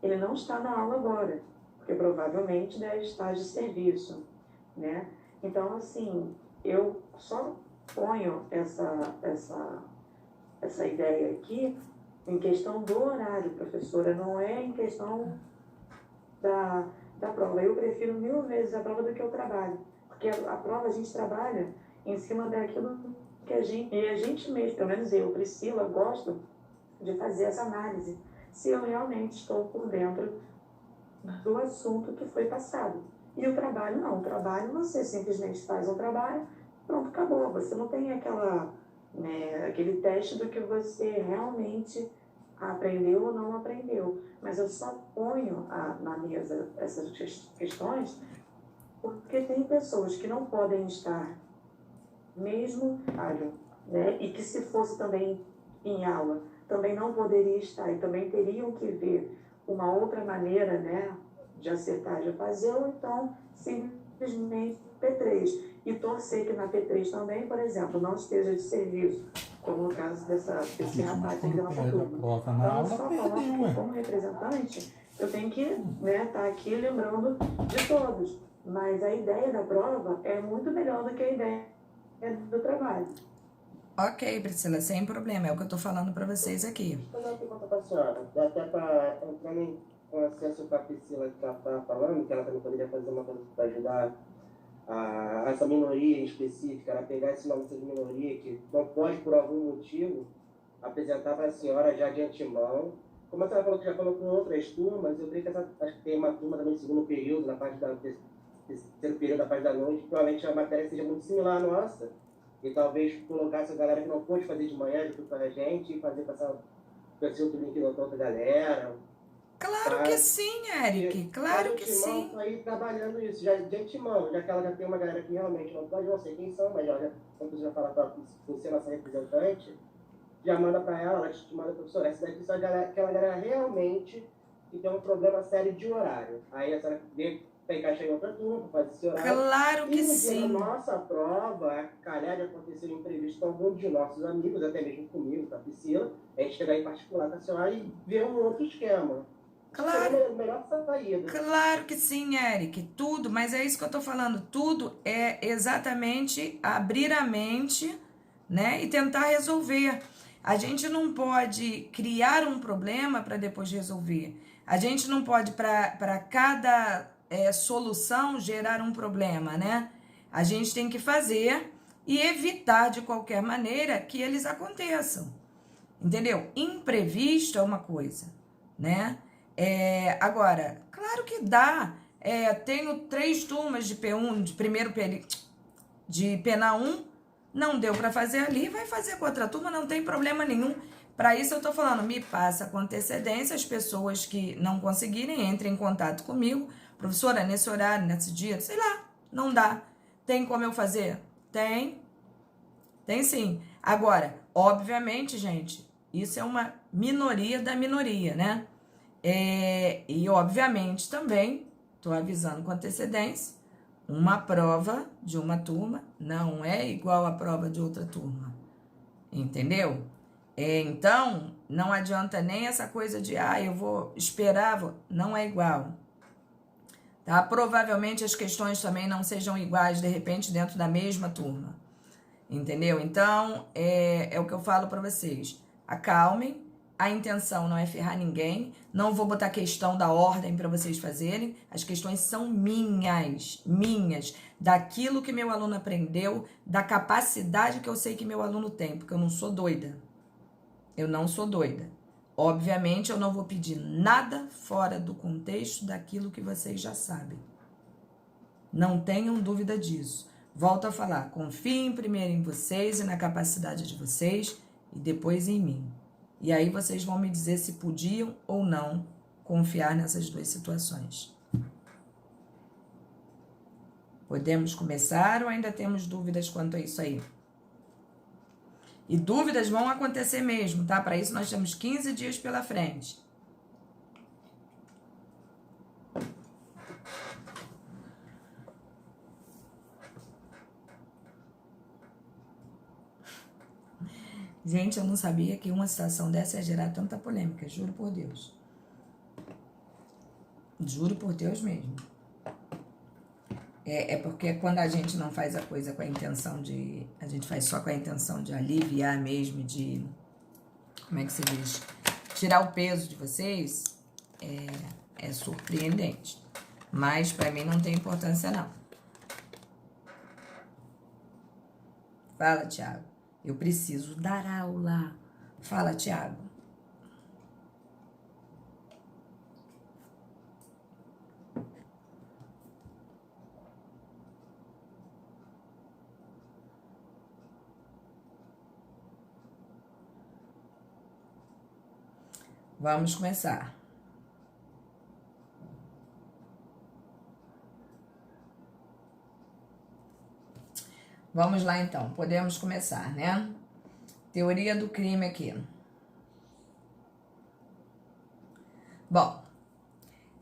ele não está na aula agora, porque provavelmente deve estar de serviço, né? Então, assim, eu só ponho essa ideia aqui em questão do horário, professora, não é em questão da prova. Eu prefiro 1000 vezes a prova do que o trabalho, porque a prova a gente trabalha em cima daquilo que a gente mesmo, pelo menos eu, Priscila, gosto de fazer essa análise, se eu realmente estou por dentro do assunto que foi passado. E o trabalho não, o trabalho você simplesmente faz um trabalho, pronto, acabou. Você não tem aquele teste do que você realmente aprendeu ou não aprendeu. Mas eu só ponho na mesa essas questões porque tem pessoas que não podem estar mesmo, né? E que se fosse também em aula, também não poderia estar e também teriam que ver uma outra maneira, né, de acertar, de fazer, ou então simplesmente P3. E torcer que na P3 também, por exemplo, não esteja de serviço, como no caso desse rapaz aqui da nossa turma. Então, só coloco que como representante, eu tenho que estar aqui lembrando de todos. Mas a ideia da prova é muito melhor do que a ideia do trabalho. Ok, Priscila, sem problema, é o que eu tô falando para vocês aqui. Deixa eu fazer uma pergunta para a senhora, até para entrar em consenso com a Priscila que está falando, que ela também poderia fazer uma coisa para ajudar essa minoria em específica, ela pegar esse nome dessa minoria que não pode, por algum motivo, apresentar para a senhora já de antemão. Como a senhora falou que já falou com outras turmas, eu creio que acho que tem uma turma também no segundo período, na parte da terceiro período da parte da noite, provavelmente a matéria seja muito similar à nossa, e talvez colocar essa galera que não pôde fazer de manhã junto com a gente e fazer com esse outro link da outra galera. Claro que sim, Eric, claro que sim. Aí trabalhando isso, já de antemão, já que ela já tem uma galera que realmente não pode, não sei quem são, mas ela já, quando você já fala para você, nossa representante, já manda para ela te manda, professora, essa daqui são aquela galera realmente que tem um problema sério de horário. Aí a senhora para encaixar em outra turma, fazer esse horário. Claro que e no sim. dia da nossa prova, calhar de acontecer um imprevisto com algum de nossos amigos, até mesmo comigo, com a Priscila, a gente chegar em particular com a senhora e ver um outro esquema. Claro. Melhor saída. Claro que sim, Eric, tudo, mas é isso que eu tô falando, tudo é exatamente abrir a mente, né, e tentar resolver. A gente não pode criar um problema para depois resolver. A gente não pode, para cada solução, gerar um problema, né? A gente tem que fazer e evitar de qualquer maneira que eles aconteçam. Entendeu? Imprevisto é uma coisa, né? Agora, claro que dá. Tenho 3 turmas de P1, de primeiro de PENA 1, não deu para fazer ali, vai fazer com outra turma, não tem problema nenhum. Para isso eu tô falando, me passa com antecedência, as pessoas que não conseguirem, entrem em contato comigo. Professora, nesse horário, nesse dia, sei lá, não dá. Tem como eu fazer? Tem sim. Agora, obviamente, gente, isso é uma minoria da minoria, né? E obviamente também, tô avisando com antecedência, uma prova de uma turma não é igual à prova de outra turma, entendeu? Então, não adianta nem essa coisa de, eu vou esperar, não é igual, tá? Provavelmente as questões também não sejam iguais, de repente, dentro da mesma turma, entendeu? Então, é o que eu falo para vocês, acalmem, a intenção não é ferrar ninguém, não vou botar questão da ordem para vocês fazerem, as questões são minhas, daquilo que meu aluno aprendeu, da capacidade que eu sei que meu aluno tem, porque eu não sou doida. Obviamente, eu não vou pedir nada fora do contexto daquilo que vocês já sabem. Não tenham dúvida disso. Volto a falar, confiem primeiro em vocês e na capacidade de vocês e depois em mim. E aí vocês vão me dizer se podiam ou não confiar nessas 2 situações. Podemos começar ou ainda temos dúvidas quanto a isso aí? E dúvidas vão acontecer mesmo, tá? Para isso nós temos 15 dias pela frente. Gente, eu não sabia que uma situação dessa ia gerar tanta polêmica, juro por Deus. Juro por Deus mesmo. Porque quando a gente não faz a coisa com a intenção de... A gente faz só com a intenção de aliviar mesmo, de... Como é que se diz? Tirar o peso de vocês, é surpreendente. Mas pra mim não tem importância, não. Fala, Thiago. Eu preciso dar aula. Fala, Thiago. Vamos começar. Vamos lá, então. Podemos começar, né? Teoria do crime aqui. Bom,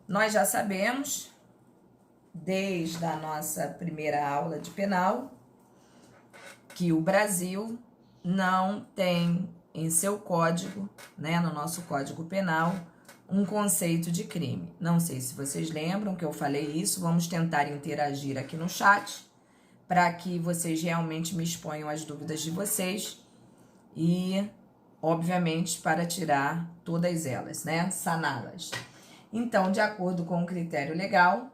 nós já sabemos desde a nossa primeira aula de penal, que o Brasil não tem em seu código, né, no nosso Código Penal, um conceito de crime. Não sei se vocês lembram que eu falei isso, vamos tentar interagir aqui no chat, para que vocês realmente me exponham as dúvidas de vocês e, obviamente, para tirar todas elas, né, saná-las. Então, de acordo com o critério legal,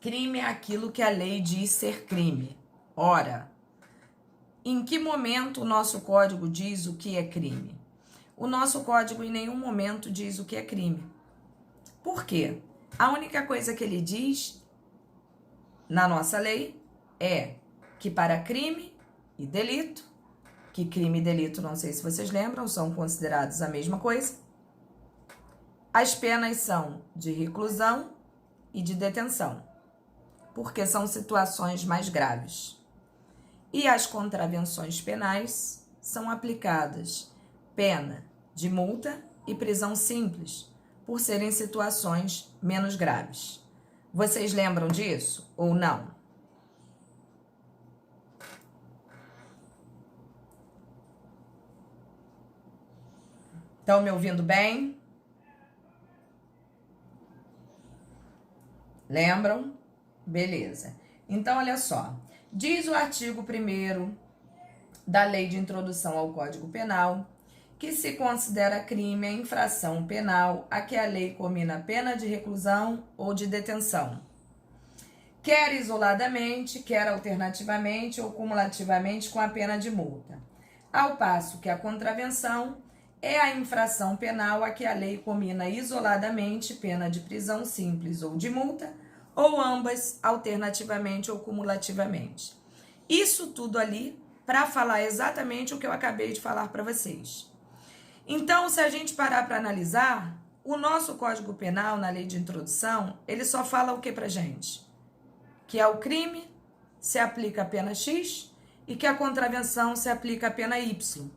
crime é aquilo que a lei diz ser crime. Ora, em que momento o nosso código diz o que é crime? O nosso código em nenhum momento diz o que é crime. Por quê? A única coisa que ele diz na nossa lei é que para crime e delito, que crime e delito, não sei se vocês lembram, são considerados a mesma coisa, as penas são de reclusão e de detenção, porque são situações mais graves. E as contravenções penais são aplicadas pena de multa e prisão simples, por serem situações menos graves. Vocês lembram disso ou não? Estão me ouvindo bem? Lembram? Beleza. Então, olha só. Diz o artigo 1º da Lei de Introdução ao Código Penal que se considera crime a infração penal a que a lei comina pena de reclusão ou de detenção, quer isoladamente, quer alternativamente ou cumulativamente com a pena de multa, ao passo que a contravenção é a infração penal a que a lei comina isoladamente pena de prisão simples ou de multa, ou ambas alternativamente ou cumulativamente. Isso tudo ali para falar exatamente o que eu acabei de falar para vocês. Então, se a gente parar para analisar, o nosso Código Penal, na lei de introdução, ele só fala o que pra gente? Que ao crime se aplica a pena X e que a contravenção se aplica a pena Y.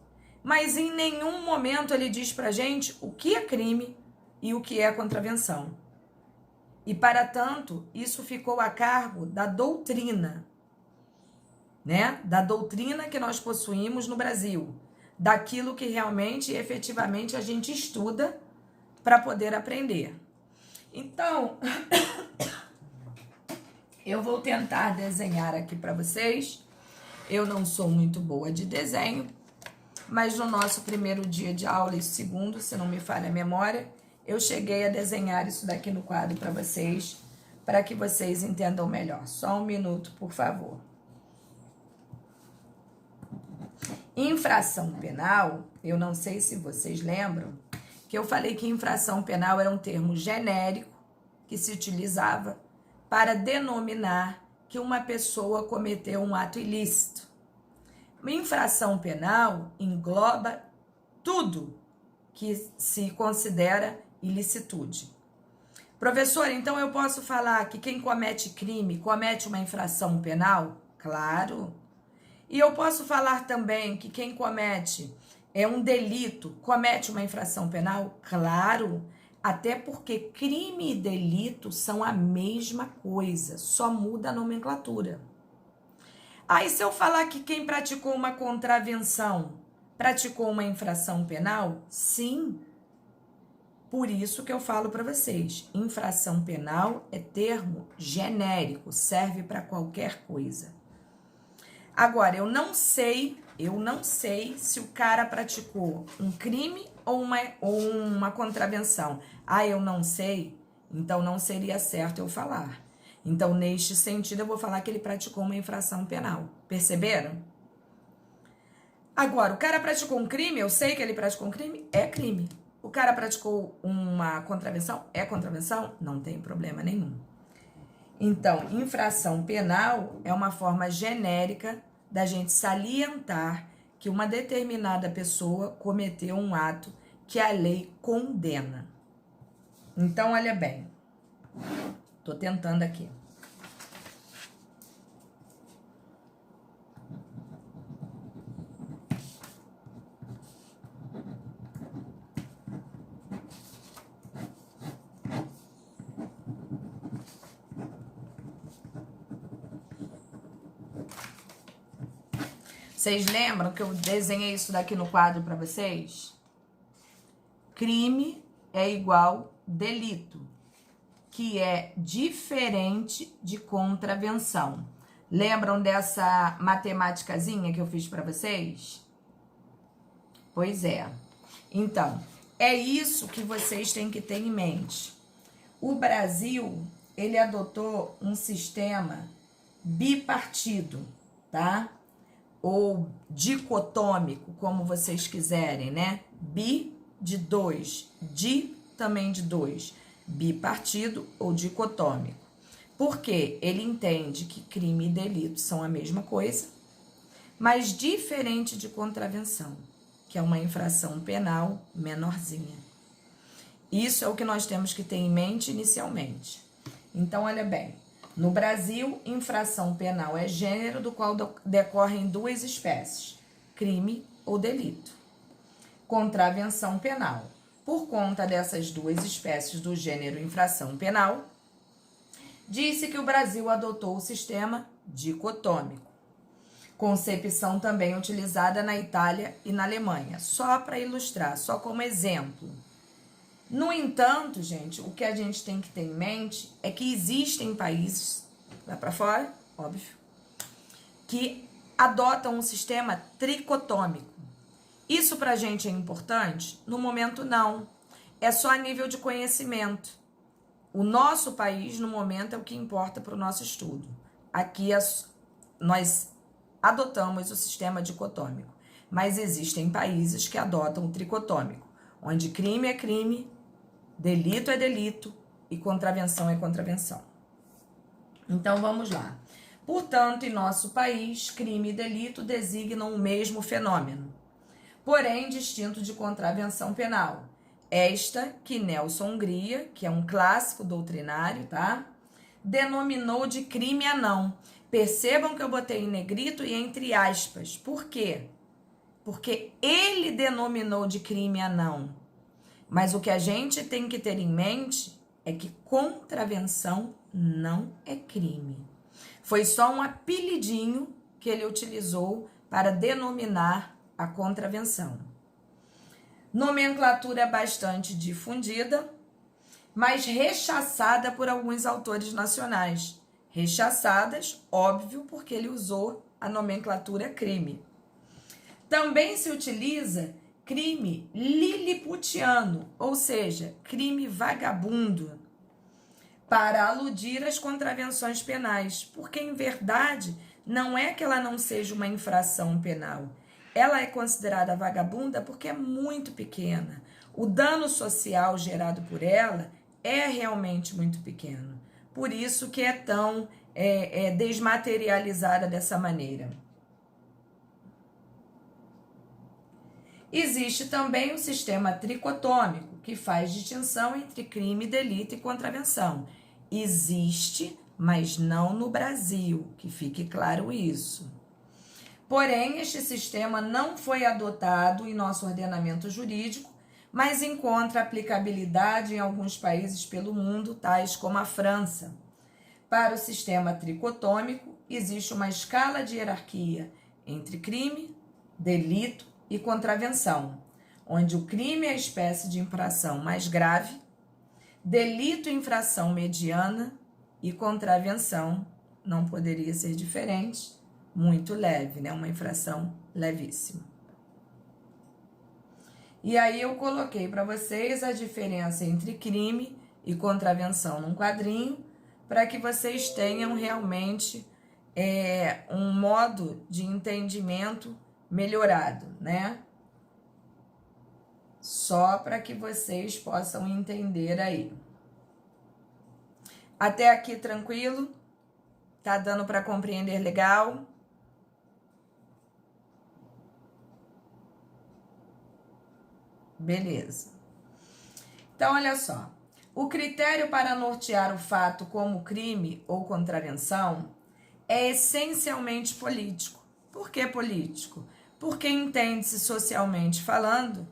Mas em nenhum momento ele diz pra gente o que é crime e o que é contravenção. E, para tanto, isso ficou a cargo da doutrina, né? Da doutrina que nós possuímos no Brasil, daquilo que realmente e efetivamente a gente estuda para poder aprender. Então, eu vou tentar desenhar aqui para vocês. Eu não sou muito boa de desenho, mas no nosso primeiro dia de aula e segundo, se não me falha a memória, eu cheguei a desenhar isso daqui no quadro para vocês, para que vocês entendam melhor. Só um minuto, por favor. Infração penal, eu não sei se vocês lembram, que eu falei que infração penal era um termo genérico que se utilizava para denominar que uma pessoa cometeu um ato ilícito. Uma infração penal engloba tudo que se considera ilicitude. Professor, então eu posso falar que quem comete crime comete uma infração penal? Claro. E eu posso falar também que quem comete um delito comete uma infração penal? Claro. Até porque crime e delito são a mesma coisa, só muda a nomenclatura. Aí, se eu falar que quem praticou uma contravenção praticou uma infração penal? Sim. Por isso que eu falo para vocês, infração penal é termo genérico, serve para qualquer coisa. Agora, eu não sei se o cara praticou um crime ou uma contravenção. Ah, eu não sei, então não seria certo eu falar. Então, neste sentido, eu vou falar que ele praticou uma infração penal. Perceberam? Agora, o cara praticou um crime, eu sei que ele praticou um crime, é crime. O cara praticou uma contravenção, é contravenção, não tem problema nenhum. Então, infração penal é uma forma genérica da gente salientar que uma determinada pessoa cometeu um ato que a lei condena. Então, olha bem. Tô tentando aqui. Vocês lembram que eu desenhei isso daqui no quadro para vocês? Crime é igual delito, que é diferente de contravenção. Lembram dessa matemáticazinha que eu fiz para vocês? Pois é. Então, é isso que vocês têm que ter em mente. O Brasil, ele adotou um sistema bipartido, tá? Ou dicotômico, como vocês quiserem, né? Bi de 2, di também de 2. Bipartido ou dicotômico. Porque ele entende que crime e delito são a mesma coisa, mas diferente de contravenção, que é uma infração penal menorzinha. Isso é o que nós temos que ter em mente inicialmente. Então, olha bem, no Brasil, infração penal é gênero do qual decorrem duas espécies, crime ou delito. Contravenção penal. Por conta dessas duas espécies do gênero infração penal, disse que o Brasil adotou o sistema dicotômico, concepção também utilizada na Itália e na Alemanha, só para ilustrar, só como exemplo. No entanto, gente, o que a gente tem que ter em mente é que existem países, lá para fora, óbvio, que adotam um sistema tricotômico. Isso para a gente é importante? No momento, não. É só a nível de conhecimento. O nosso país, no momento, é o que importa para o nosso estudo. Aqui nós adotamos o sistema dicotômico, mas existem países que adotam o tricotômico, onde crime é crime, delito é delito e contravenção é contravenção. Então, vamos lá. Portanto, em nosso país, crime e delito designam o mesmo fenômeno, porém distinto de contravenção penal. Esta que Nelson Hungria, que é um clássico doutrinário, tá? Denominou de crime anão. Percebam que eu botei em negrito e entre aspas. Por quê? Porque ele denominou de crime anão. Mas o que a gente tem que ter em mente é que contravenção não é crime. Foi só um apelidinho que ele utilizou para denominar a contravenção. Nomenclatura bastante difundida, mas rechaçada por alguns autores nacionais. Rechaçadas, óbvio, porque ele usou a nomenclatura crime. Também se utiliza crime liliputiano, ou seja, crime vagabundo, para aludir às contravenções penais, porque em verdade não é que ela não seja uma infração penal. Ela é considerada vagabunda porque é muito pequena. O dano social gerado por ela é realmente muito pequeno. Por isso que é tão desmaterializada dessa maneira. Existe também o sistema tricotômico, que faz distinção entre crime, delito e contravenção. Existe, mas não no Brasil, que fique claro isso. Porém, este sistema não foi adotado em nosso ordenamento jurídico, mas encontra aplicabilidade em alguns países pelo mundo, tais como a França. Para o sistema tricotômico, existe uma escala de hierarquia entre crime, delito e contravenção, onde o crime é a espécie de infração mais grave, delito e infração mediana e contravenção, não poderia ser diferente, muito leve, né? Uma infração levíssima. E aí eu coloquei para vocês a diferença entre crime e contravenção num quadrinho, para que vocês tenham realmente um modo de entendimento melhorado, né? Só para que vocês possam entender aí. Até aqui tranquilo? Tá dando para compreender legal? Beleza. Então, olha só. O critério para nortear o fato como crime ou contravenção é essencialmente político. Por que político? Porque entende-se socialmente falando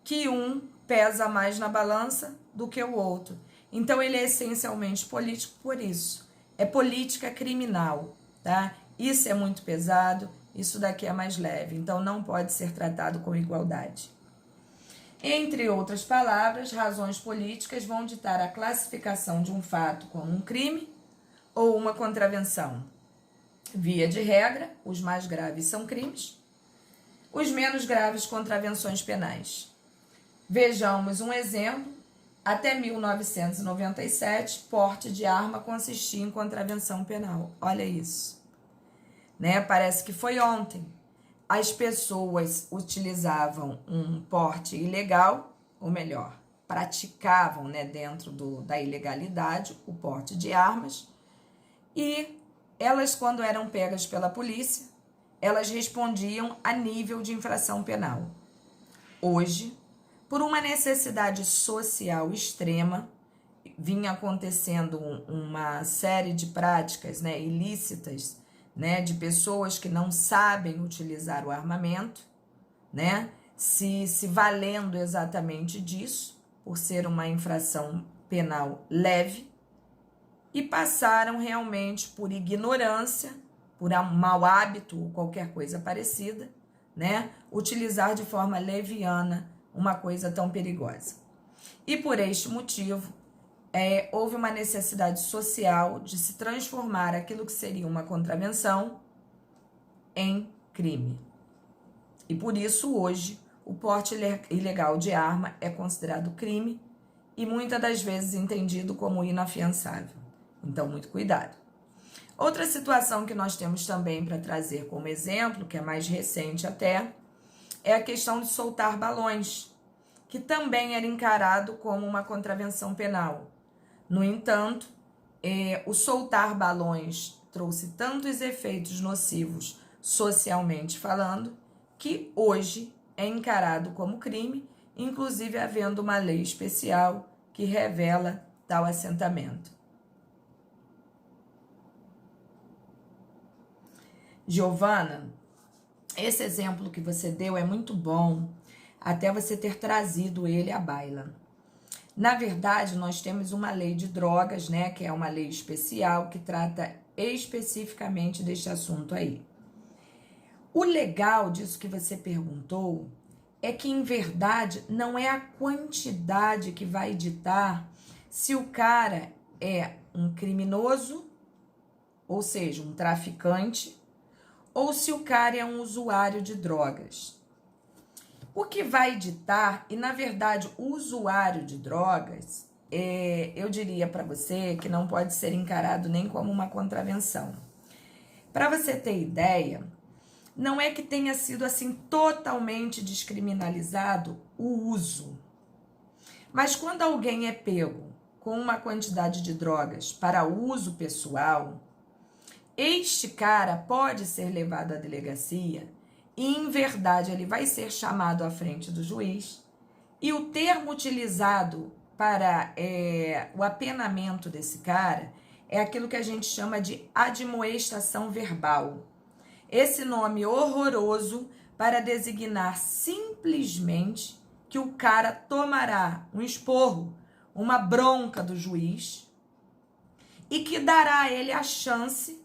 que um pesa mais na balança do que o outro. Então, ele é essencialmente político por isso. É política criminal, tá? Isso é muito pesado, isso daqui é mais leve, então não pode ser tratado com igualdade. Entre outras palavras, razões políticas vão ditar a classificação de um fato como um crime ou uma contravenção. Via de regra, os mais graves são crimes, os menos graves contravenções penais. Vejamos um exemplo. Até 1997, porte de arma consistia em contravenção penal. Olha isso. Né? Parece que foi ontem. As pessoas utilizavam um porte ilegal, ou melhor, praticavam, né, dentro da ilegalidade o porte de armas, e elas, quando eram pegas pela polícia, elas respondiam a nível de infração penal. Hoje, por uma necessidade social extrema, vinha acontecendo uma série de práticas, né, ilícitas, né, de pessoas que não sabem utilizar o armamento, né, se valendo exatamente disso, por ser uma infração penal leve, e passaram realmente por ignorância, por mau hábito ou qualquer coisa parecida, né, utilizar de forma leviana uma coisa tão perigosa. E por este motivo, houve uma necessidade social de se transformar aquilo que seria uma contravenção em crime. E por isso, hoje, o porte ilegal de arma é considerado crime e muitas das vezes entendido como inafiançável. Então, muito cuidado. Outra situação que nós temos também para trazer como exemplo, que é mais recente até, é a questão de soltar balões, que também era encarado como uma contravenção penal. No entanto, o soltar balões trouxe tantos efeitos nocivos socialmente falando, que hoje é encarado como crime, inclusive havendo uma lei especial que revela tal assentamento. Giovana, esse exemplo que você deu é muito bom, até você ter trazido ele à baila. Na verdade, nós temos uma lei de drogas, né, que é uma lei especial que trata especificamente deste assunto aí. O legal disso que você perguntou é que, em verdade, não é a quantidade que vai ditar se o cara é um criminoso, ou seja, um traficante, ou se o cara é um usuário de drogas. O que vai ditar, e na verdade o usuário de drogas, eu diria para você que não pode ser encarado nem como uma contravenção. Para você ter ideia, não é que tenha sido assim totalmente descriminalizado o uso. Mas quando alguém é pego com uma quantidade de drogas para uso pessoal, este cara pode ser levado à delegacia e, em verdade, ele vai ser chamado à frente do juiz, e o termo utilizado para o apenamento desse cara é aquilo que a gente chama de admoestação verbal. Esse nome horroroso para designar simplesmente que o cara tomará um esporro, uma bronca do juiz, e que dará a ele a chance,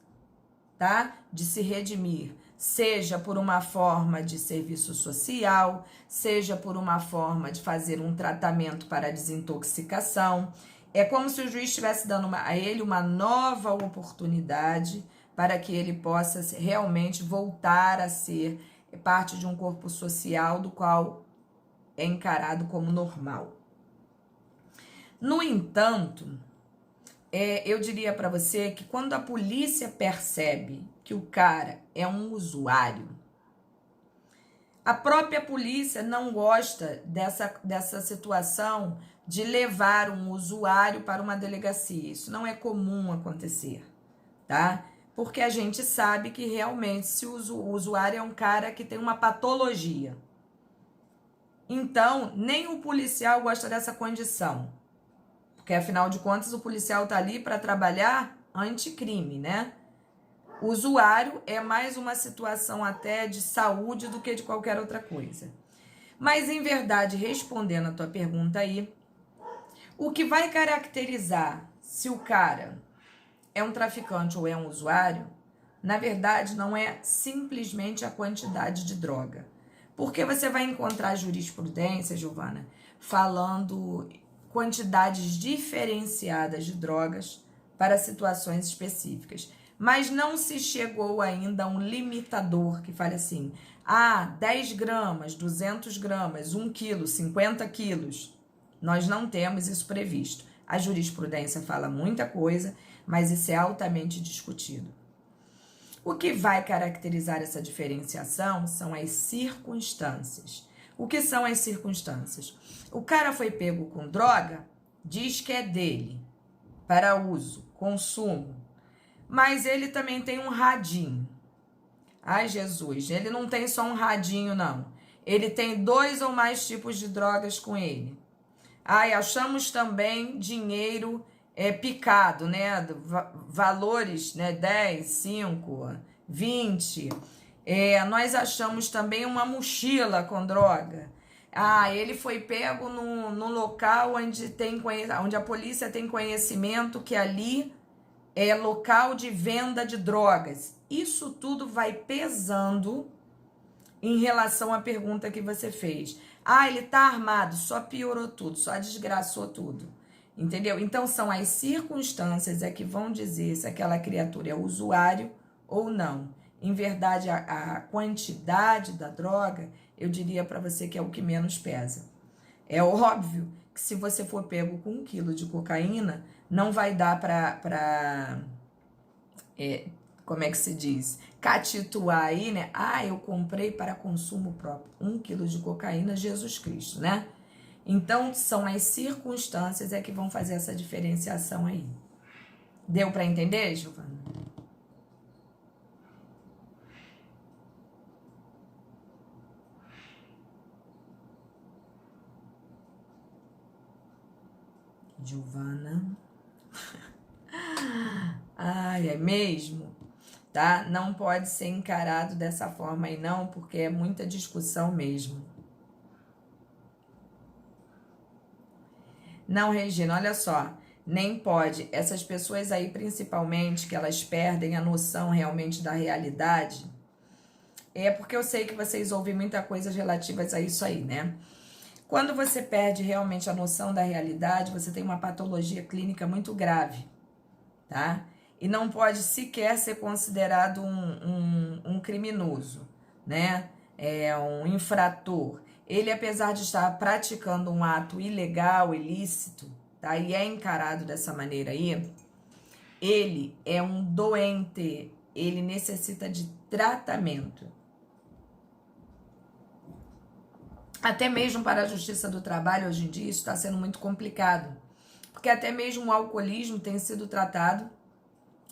tá, de se redimir, seja por uma forma de serviço social, seja por uma forma de fazer um tratamento para desintoxicação. É como se o juiz estivesse dando a ele uma nova oportunidade para que ele possa realmente voltar a ser parte de um corpo social do qual é encarado como normal. No entanto, eu diria para você que quando a polícia percebe que o cara é um usuário, a própria polícia não gosta dessa situação de levar um usuário para uma delegacia. Isso não é comum acontecer, tá? Porque a gente sabe que realmente se o usuário é um cara que tem uma patologia. Então, nem o policial gosta dessa condição. Porque, afinal de contas, o policial está ali para trabalhar anticrime, né? O usuário é mais uma situação até de saúde do que de qualquer outra coisa. Mas, em verdade, respondendo a tua pergunta aí, o que vai caracterizar se o cara é um traficante ou é um usuário na verdade, não é simplesmente a quantidade de droga. Porque você vai encontrar jurisprudência, Giovana, falando quantidades diferenciadas de drogas para situações específicas. Mas não se chegou ainda a um limitador que fale assim, 10 gramas, 200 gramas, 1 quilo, 50 quilos. Nós não temos isso previsto. A jurisprudência fala muita coisa, mas isso é altamente discutido. O que vai caracterizar essa diferenciação são as circunstâncias. O que são as circunstâncias? O cara foi pego com droga, diz que é dele, para uso, consumo, mas ele também tem um radinho. Ai, Jesus, ele não tem só um radinho, não. Ele tem 2 ou mais tipos de drogas com ele. Ai, achamos também dinheiro picado, né? Valores, né? 10, 5, 20. Nós achamos também uma mochila com droga. Ele foi pego no local onde a polícia tem conhecimento que ali é local de venda de drogas. Isso tudo vai pesando em relação à pergunta que você fez. Ele tá armado, só piorou tudo, só desgraçou tudo. Entendeu? Então, são as circunstâncias que vão dizer se aquela criatura é usuário ou não. Em verdade, a quantidade da droga, eu diria para você que é o que menos pesa. É óbvio que se você for pego com 1 quilo de cocaína, não vai dar para como é que se diz? Catituar aí, né? Eu comprei para consumo próprio 1 quilo de cocaína, Jesus Cristo, né? Então, são as circunstâncias que vão fazer essa diferenciação aí. Deu para entender, Giovana? Giovana. É mesmo? Tá? Não pode ser encarado dessa forma aí não, porque é muita discussão mesmo. Não, Regina, olha só, nem pode. Essas pessoas aí, principalmente, que elas perdem a noção realmente da realidade, porque eu sei que vocês ouvem muita coisa relativas a isso aí, né? Quando você perde realmente a noção da realidade, você tem uma patologia clínica muito grave, tá? E não pode sequer ser considerado um criminoso, né? Um infrator. Ele, apesar de estar praticando um ato ilegal, ilícito, tá? E é encarado dessa maneira aí, ele é um doente, ele necessita de tratamento. Até mesmo para a Justiça do Trabalho, hoje em dia, isso está sendo muito complicado. Porque até mesmo o alcoolismo tem sido tratado,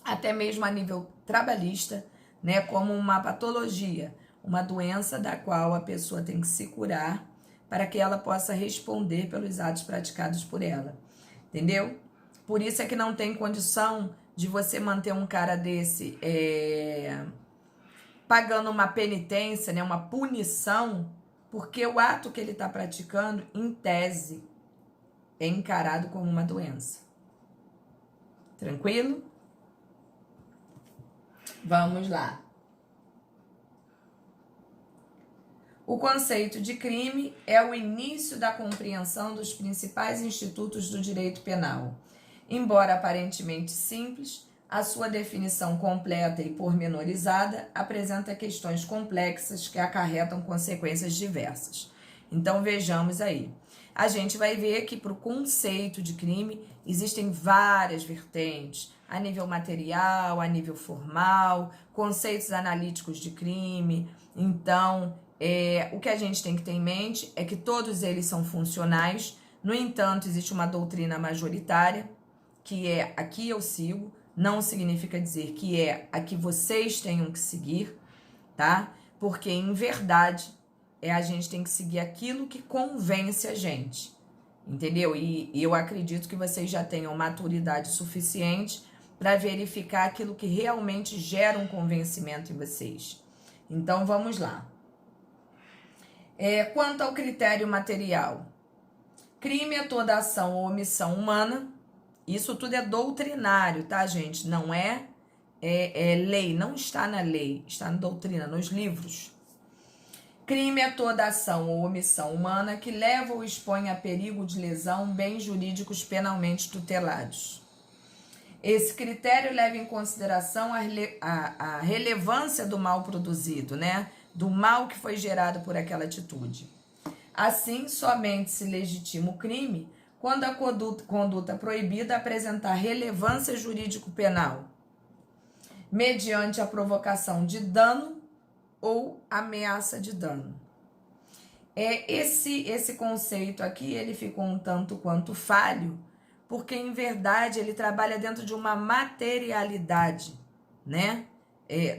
até mesmo a nível trabalhista, né, como uma patologia, uma doença da qual a pessoa tem que se curar para que ela possa responder pelos atos praticados por ela, entendeu? Por isso é que não tem condição de você manter um cara desse pagando uma penitência, né, uma punição, porque o ato que ele está praticando, em tese, é encarado como uma doença. Tranquilo? Vamos lá. O conceito de crime é o início da compreensão dos principais institutos do direito penal. Embora aparentemente simples, a sua definição completa e pormenorizada apresenta questões complexas que acarretam consequências diversas. Então vejamos aí. A gente vai ver que para o conceito de crime existem várias vertentes, a nível material, a nível formal, conceitos analíticos de crime. Então, o que a gente tem que ter em mente é que todos eles são funcionais. No entanto, existe uma doutrina majoritária, que é a que eu sigo, não significa dizer que é a que vocês tenham que seguir, tá? Porque, em verdade, a gente tem que seguir aquilo que convence a gente, entendeu? E eu acredito que vocês já tenham maturidade suficiente para verificar aquilo que realmente gera um convencimento em vocês. Então, vamos lá. Quanto ao critério material, crime é toda ação ou omissão humana. Isso tudo é doutrinário, tá, gente? Não é é lei, não está na lei, está na doutrina, nos livros. Crime é toda ação ou omissão humana que leva ou expõe a perigo de lesão bens jurídicos penalmente tutelados. Esse critério leva em consideração a relevância do mal produzido, né? Do mal que foi gerado por aquela atitude. Assim, somente se legitima o crime quando a conduta proibida apresentar relevância jurídico-penal, mediante a provocação de dano ou ameaça de dano. Esse conceito aqui, ele ficou um tanto quanto falho, porque em verdade ele trabalha dentro de uma materialidade, né,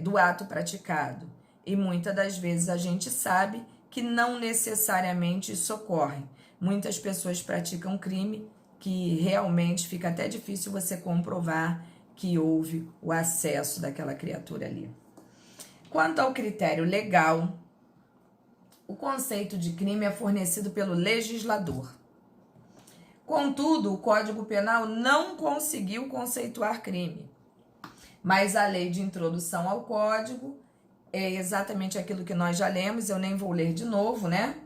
do ato praticado. E muitas das vezes a gente sabe que não necessariamente isso ocorre. Muitas pessoas praticam crime que realmente fica até difícil você comprovar que houve o acesso daquela criatura ali. Quanto ao critério legal, o conceito de crime é fornecido pelo legislador. Contudo, o Código Penal não conseguiu conceituar crime, mas a lei de introdução ao Código é exatamente aquilo que nós já lemos, eu nem vou ler de novo, né?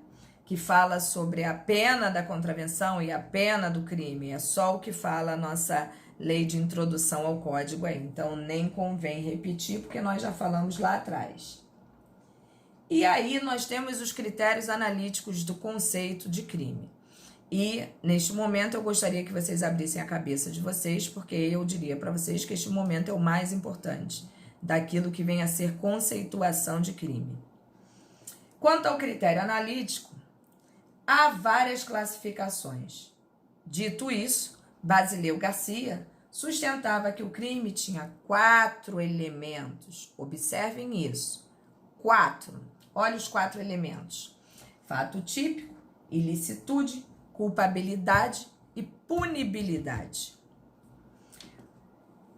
Que fala sobre a pena da contravenção e a pena do crime. É só o que fala a nossa lei de introdução ao Código aí. Então, nem convém repetir, porque nós já falamos lá atrás. E aí, nós temos os critérios analíticos do conceito de crime. E, neste momento, eu gostaria que vocês abrissem a cabeça de vocês, porque eu diria para vocês que este momento é o mais importante daquilo que vem a ser conceituação de crime. Quanto ao critério analítico, há várias classificações. Dito isso, Basileu Garcia sustentava que o crime tinha 4 elementos. Observem isso. 4. Olha os 4 elementos. Fato típico, ilicitude, culpabilidade e punibilidade.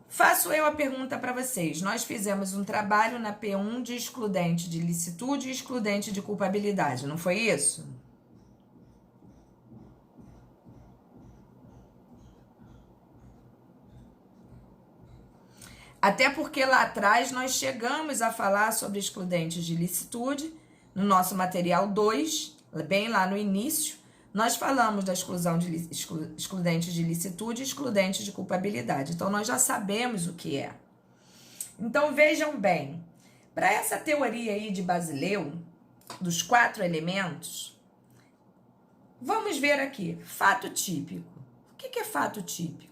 Faço eu a pergunta para vocês. Nós fizemos um trabalho na P1 de excludente de ilicitude e excludente de culpabilidade, não foi isso? Até porque lá atrás nós chegamos a falar sobre excludentes de ilicitude, no nosso material 2, bem lá no início, nós falamos da exclusão de excludentes de ilicitude e excludentes de culpabilidade. Então, nós já sabemos o que é. Então, vejam bem, para essa teoria aí de Basileu, dos 4 elementos, vamos ver aqui, fato típico. O que é fato típico?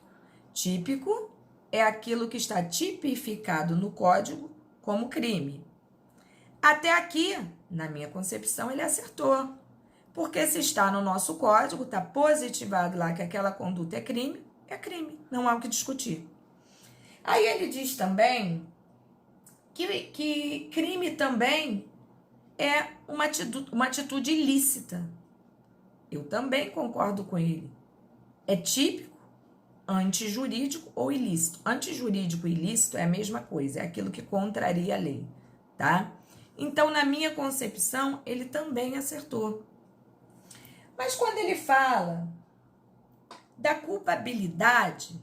Típico é aquilo que está tipificado no código como crime. Até aqui, na minha concepção, ele acertou. Porque se está no nosso código, está positivado lá que aquela conduta é crime, não há o que discutir. Aí ele diz também que crime também é uma atitude ilícita. Eu também concordo com ele. É típico, antijurídico ou ilícito. Antijurídico e ilícito é a mesma coisa, é aquilo que contraria a lei, tá? Então, na minha concepção, ele também acertou. Mas quando ele fala da culpabilidade,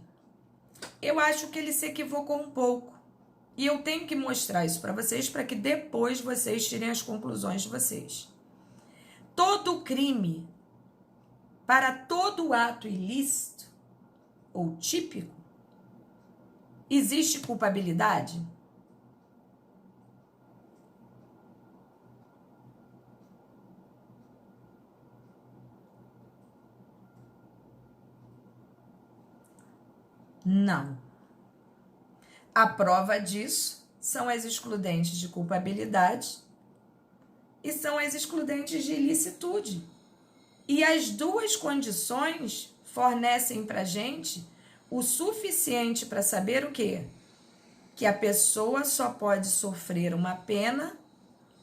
eu acho que ele se equivocou um pouco. E eu tenho que mostrar isso para vocês, para que depois vocês tirem as conclusões de vocês. Todo crime, para todo ato ilícito ou típico, existe culpabilidade? Não. A prova disso são as excludentes de culpabilidade e são as excludentes de ilicitude. E as duas condições fornecem para a gente o suficiente para saber o quê? Que a pessoa só pode sofrer uma pena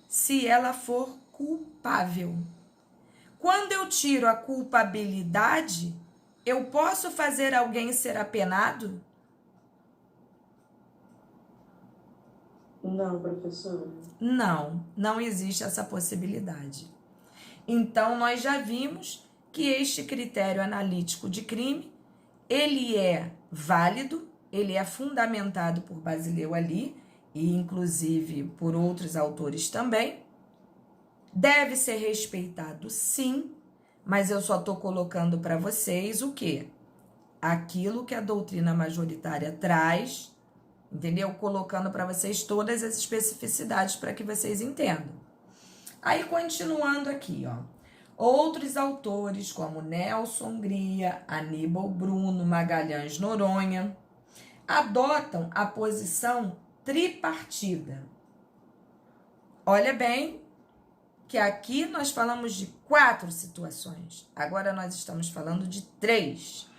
se ela for culpável. Quando eu tiro a culpabilidade, eu posso fazer alguém ser apenado? Não, professora. Não existe essa possibilidade. Então, nós já vimos que este critério analítico de crime, ele é válido, ele é fundamentado por Basileu ali, e inclusive por outros autores também. Deve ser respeitado, sim, mas eu só estou colocando para vocês o quê? Aquilo que a doutrina majoritária traz, entendeu? Colocando para vocês todas as especificidades para que vocês entendam. Aí, continuando aqui, ó. Outros autores, como Nelson Gria, Aníbal Bruno, Magalhães Noronha, adotam a posição tripartida. Olha bem que aqui nós falamos de 4 situações. Agora nós estamos falando de 3.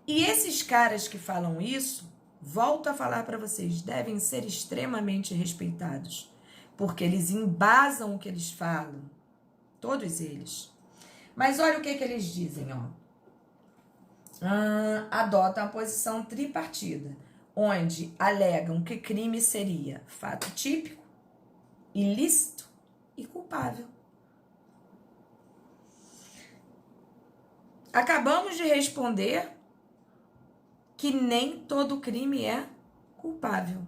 E esses caras que falam isso, volto a falar para vocês, devem ser extremamente respeitados, porque eles embasam o que eles falam, todos eles. Mas olha o que eles dizem, ó. Adotam a posição tripartida, onde alegam que crime seria fato típico, ilícito e culpável. Acabamos de responder que nem todo crime é culpável.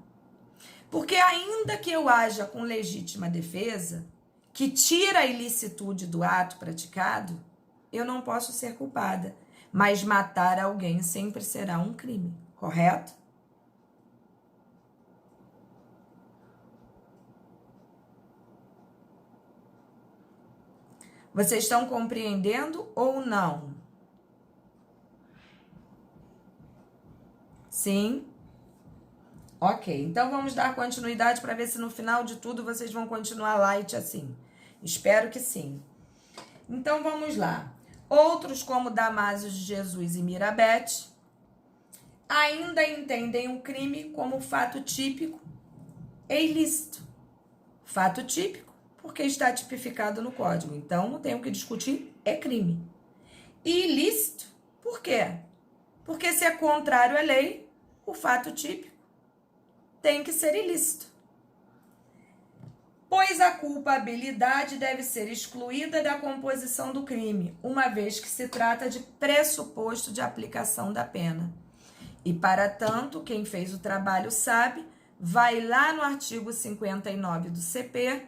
Porque ainda que eu haja com legítima defesa, que tira a ilicitude do ato praticado, eu não posso ser culpada. Mas matar alguém sempre será um crime, correto? Vocês estão compreendendo ou não? Sim? Ok, então vamos dar continuidade para ver se no final de tudo vocês vão continuar light assim. Espero que sim. Então vamos lá. Outros, como Damásio de Jesus e Mirabete, ainda entendem o crime como fato típico e ilícito. Fato típico, porque está tipificado no código. Então, não tem o que discutir, é crime. E ilícito, por quê? Porque se é contrário à lei, o fato típico tem que ser ilícito. Pois a culpabilidade deve ser excluída da composição do crime, uma vez que se trata de pressuposto de aplicação da pena. E, para tanto, quem fez o trabalho sabe, vai lá no artigo 59 do CP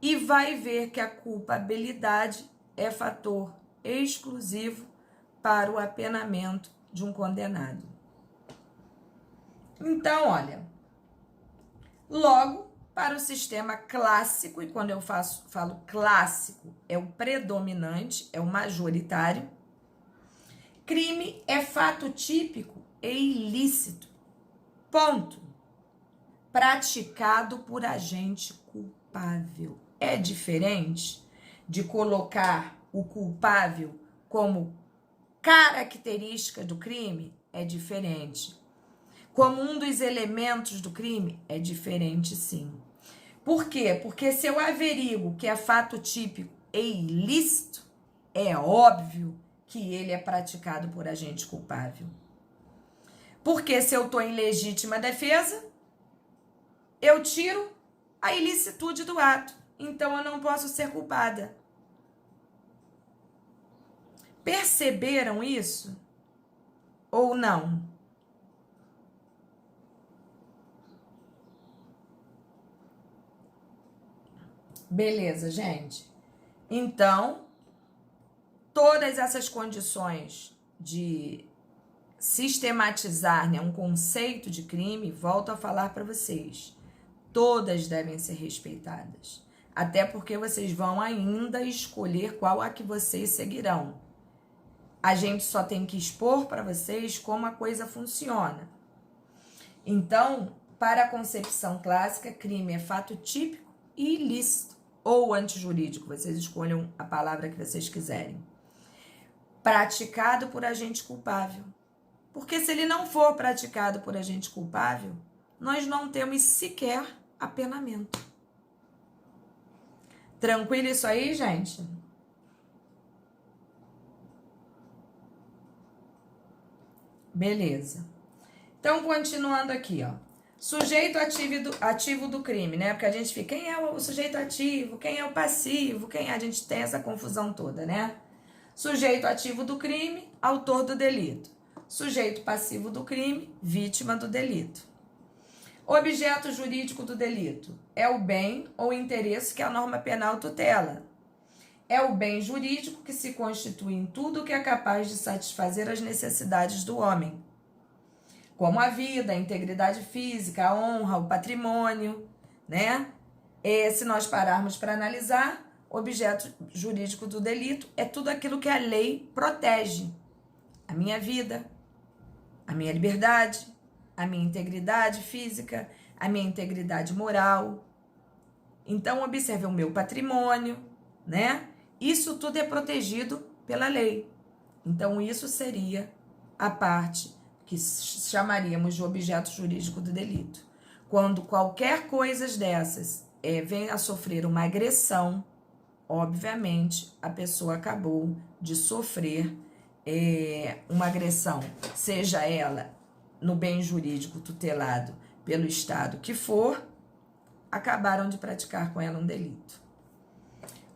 e vai ver que a culpabilidade é fator exclusivo para o apenamento de um condenado. Então, olha, logo, para o sistema clássico, e quando eu falo clássico, é o predominante, é o majoritário, crime é fato típico e ilícito, ponto, praticado por agente culpável. É diferente de colocar o culpável como característica do crime? É diferente. Como um dos elementos do crime? É diferente, sim. Por quê? Porque se eu averigo que é fato típico e ilícito, é óbvio que ele é praticado por agente culpável. Porque se eu estou em legítima defesa, eu tiro a ilicitude do ato. Então, eu não posso ser culpada. Perceberam isso? Ou não? Beleza, gente? Então, todas essas condições de sistematizar, né, um conceito de crime, volto a falar para vocês, todas devem ser respeitadas. Até porque vocês vão ainda escolher qual a que vocês seguirão. A gente só tem que expor para vocês como a coisa funciona. Então, para a concepção clássica, crime é fato típico e ilícito, ou antijurídico, vocês escolham a palavra que vocês quiserem. Praticado por agente culpável. Porque se ele não for praticado por agente culpável, nós não temos sequer apenamento. Tranquilo isso aí, gente? Beleza. Então, continuando aqui, ó. Sujeito ativo do crime, né? Porque a gente fica, quem é o sujeito ativo, quem é o passivo, a gente tem essa confusão toda, né? Sujeito ativo do crime, autor do delito. Sujeito passivo do crime, vítima do delito. Objeto jurídico do delito é o bem ou interesse que a norma penal tutela. É o bem jurídico que se constitui em tudo que é capaz de satisfazer as necessidades do homem, como a vida, a integridade física, a honra, o patrimônio, né? E se nós pararmos para analisar, objeto jurídico do delito é tudo aquilo que a lei protege. A minha vida, a minha liberdade, a minha integridade física, a minha integridade moral. Então, observe o meu patrimônio, né? Isso tudo é protegido pela lei. Então, isso seria a parte que chamaríamos de objeto jurídico do delito. Quando qualquer coisa dessas vem a sofrer uma agressão, obviamente, a pessoa acabou de sofrer uma agressão, seja ela no bem jurídico tutelado pelo Estado que for, acabaram de praticar com ela um delito.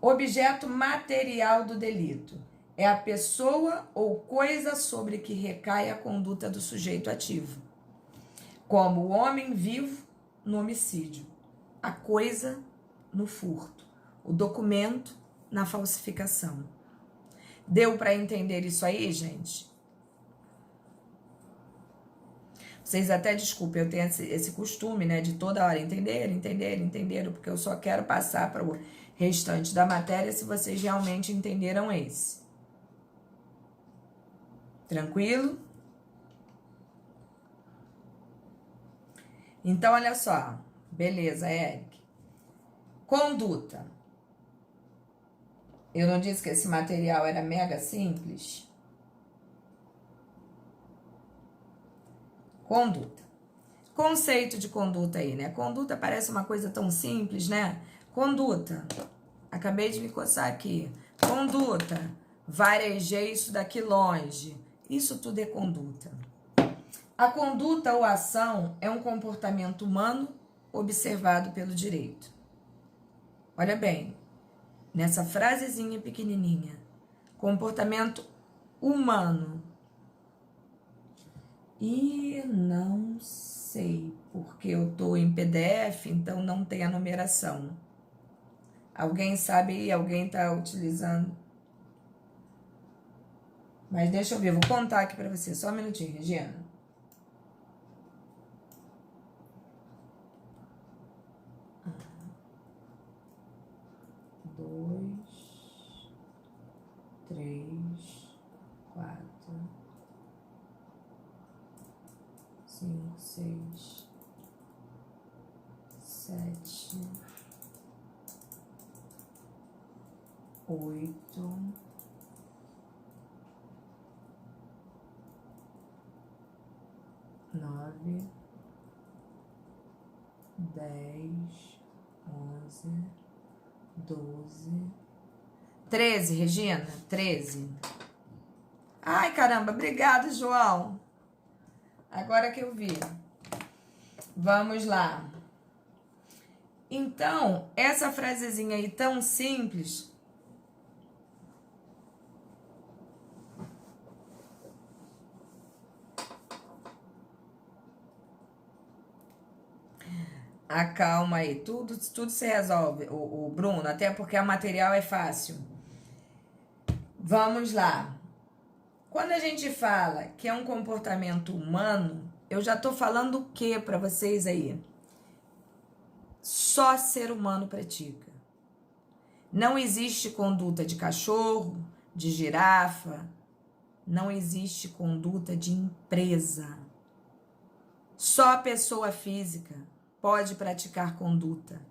Objeto material do delito é a pessoa ou coisa sobre que recai a conduta do sujeito ativo, como o homem vivo no homicídio, a coisa no furto, o documento na falsificação. Deu para entender isso aí, gente? Vocês até desculpem, eu tenho esse costume, né, de toda hora entenderam, porque eu só quero passar para o restante da matéria se vocês realmente entenderam esse. Tranquilo? Então, olha só. Beleza, Eric. Conduta. Eu não disse que esse material era mega simples? Conduta. Conceito de conduta aí, né? Conduta parece uma coisa tão simples, né? Conduta. Acabei de me coçar aqui. Conduta. Varejei isso daqui longe. Isso tudo é conduta. A conduta ou ação é um comportamento humano observado pelo direito. Olha bem, nessa frasezinha pequenininha. Comportamento humano. E não sei, porque eu tô em PDF, então não tem a numeração. Alguém sabe aí? Alguém tá utilizando? Mas deixa eu ver, vou contar aqui pra você. Só um minutinho, Regina. Dois, três, 4, 5, 6, 7, 8, 9, 10, 11, 12, 13, Regina, 13. Ai, caramba, obrigada, João. Agora que eu vi. Vamos lá. Então, essa frasezinha aí tão simples. Acalma aí, tudo se resolve, o Bruno, até porque o material é fácil. Vamos lá. Quando a gente fala que é um comportamento humano, eu já tô falando o que para vocês aí? Só ser humano pratica. Não existe conduta de cachorro, de girafa, não existe conduta de empresa. Só a pessoa física pode praticar conduta,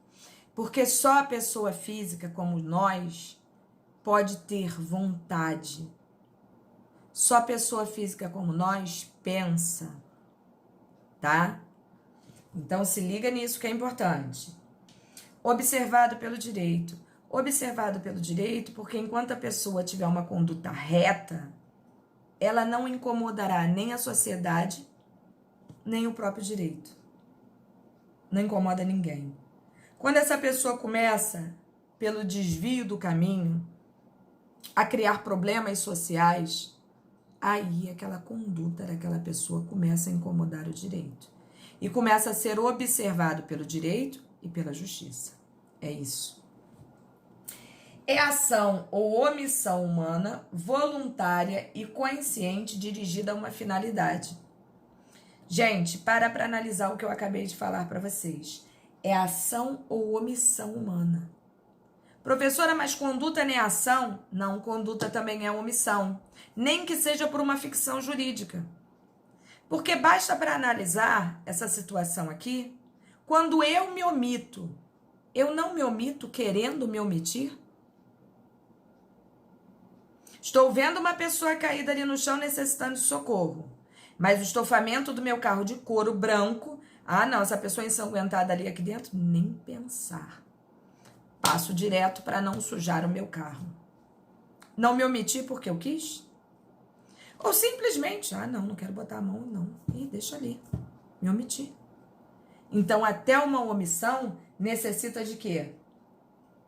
porque só a pessoa física, como nós, pode ter vontade. Só a pessoa física como nós pensa, tá? Então se liga nisso que é importante. Observado pelo direito. Observado pelo direito porque enquanto a pessoa tiver uma conduta reta, ela não incomodará nem a sociedade, nem o próprio direito. Não incomoda ninguém. Quando essa pessoa começa, pelo desvio do caminho, a criar problemas sociais, aí aquela conduta daquela pessoa começa a incomodar o direito. E começa a ser observado pelo direito e pela justiça. É isso. É ação ou omissão humana, voluntária e consciente dirigida a uma finalidade. Gente, para analisar o que eu acabei de falar para vocês. É ação ou omissão humana. Professora, mas conduta nem é ação? Não, conduta também é omissão. Nem que seja por uma ficção jurídica. Porque basta para analisar essa situação aqui, quando eu me omito, eu não me omito querendo me omitir? Estou vendo uma pessoa caída ali no chão necessitando de socorro, mas o estofamento do meu carro de couro branco, ah não, essa pessoa ensanguentada ali aqui dentro, nem pensar. Passo direto para não sujar o meu carro. Não me omiti porque eu quis? Ou simplesmente, ah não quero botar a mão, não. Ih, deixa ali, me omiti. Então, até uma omissão necessita de quê?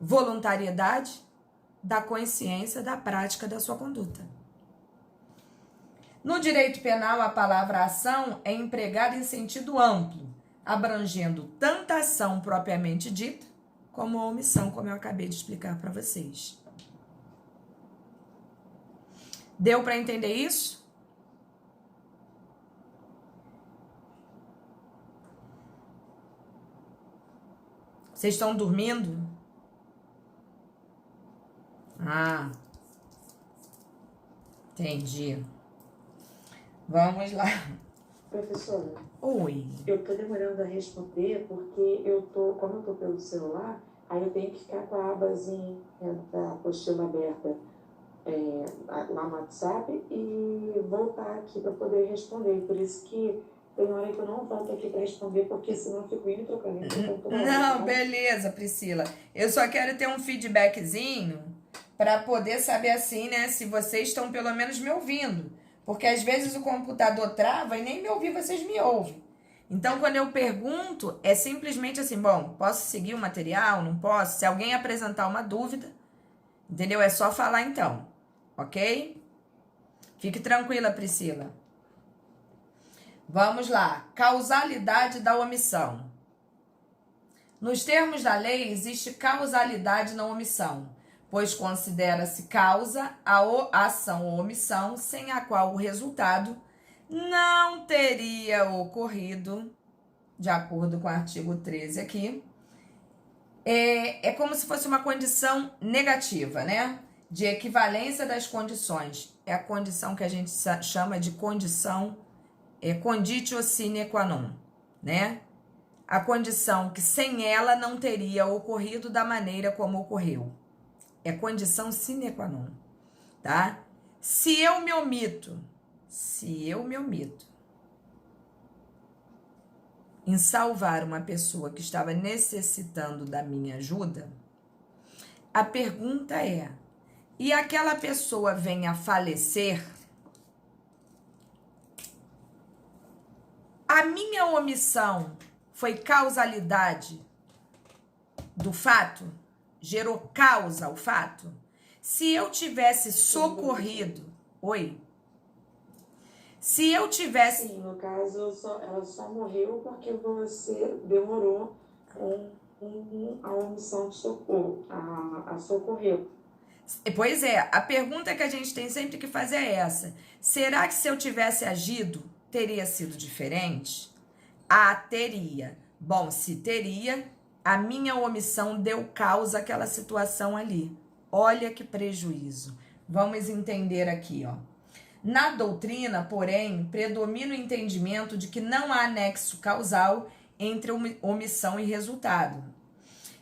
Voluntariedade, da consciência, da prática da sua conduta. No direito penal, a palavra ação é empregada em sentido amplo, abrangendo tanto a ação propriamente dita, como a omissão, como eu acabei de explicar para vocês. Deu para entender isso? Vocês estão dormindo? Ah, entendi. Vamos lá. Professora, Oi. eu tô demorando a responder porque como eu tô pelo celular, aí eu tenho que ficar com a abazinha da apostila aberta lá no WhatsApp e voltar aqui para poder responder. Por isso que tem hora que eu não volto aqui para responder, porque senão eu fico indo e trocando. Não, beleza, Priscila. Eu só quero ter um feedbackzinho para poder saber assim, né, se vocês estão pelo menos me ouvindo. Porque às vezes o computador trava e nem me ouvir vocês me ouvem. Então, quando eu pergunto, é simplesmente assim, bom, posso seguir o material? Não posso? Se alguém apresentar uma dúvida, entendeu? É só falar então, ok? Fique tranquila, Priscila. Vamos lá. Causalidade da omissão. Nos termos da lei, existe causalidade na omissão, pois considera-se causa a ação ou omissão sem a qual o resultado não teria ocorrido, de acordo com o artigo 13 aqui. É como se fosse uma condição negativa, né? De equivalência das condições. É a condição que a gente chama de condição conditio sine qua non, né? A condição que sem ela não teria ocorrido da maneira como ocorreu. É condição sine qua non, tá? Se eu me omito em salvar uma pessoa que estava necessitando da minha ajuda, a pergunta é, e aquela pessoa vem a falecer, a minha omissão foi causalidade do fato? Gerou causa ao fato? Se eu tivesse socorrido... Oi? Se eu tivesse... Sim, no caso, ela só morreu porque você demorou a omissão de socorro, a socorrer. Pois é, a pergunta que a gente tem sempre que fazer é essa. Será que se eu tivesse agido, teria sido diferente? Ah, teria. Bom, se teria, a minha omissão deu causa àquela situação ali. Olha que prejuízo. Vamos entender aqui, ó. Na doutrina, porém, predomina o entendimento de que não há nexo causal entre omissão e resultado,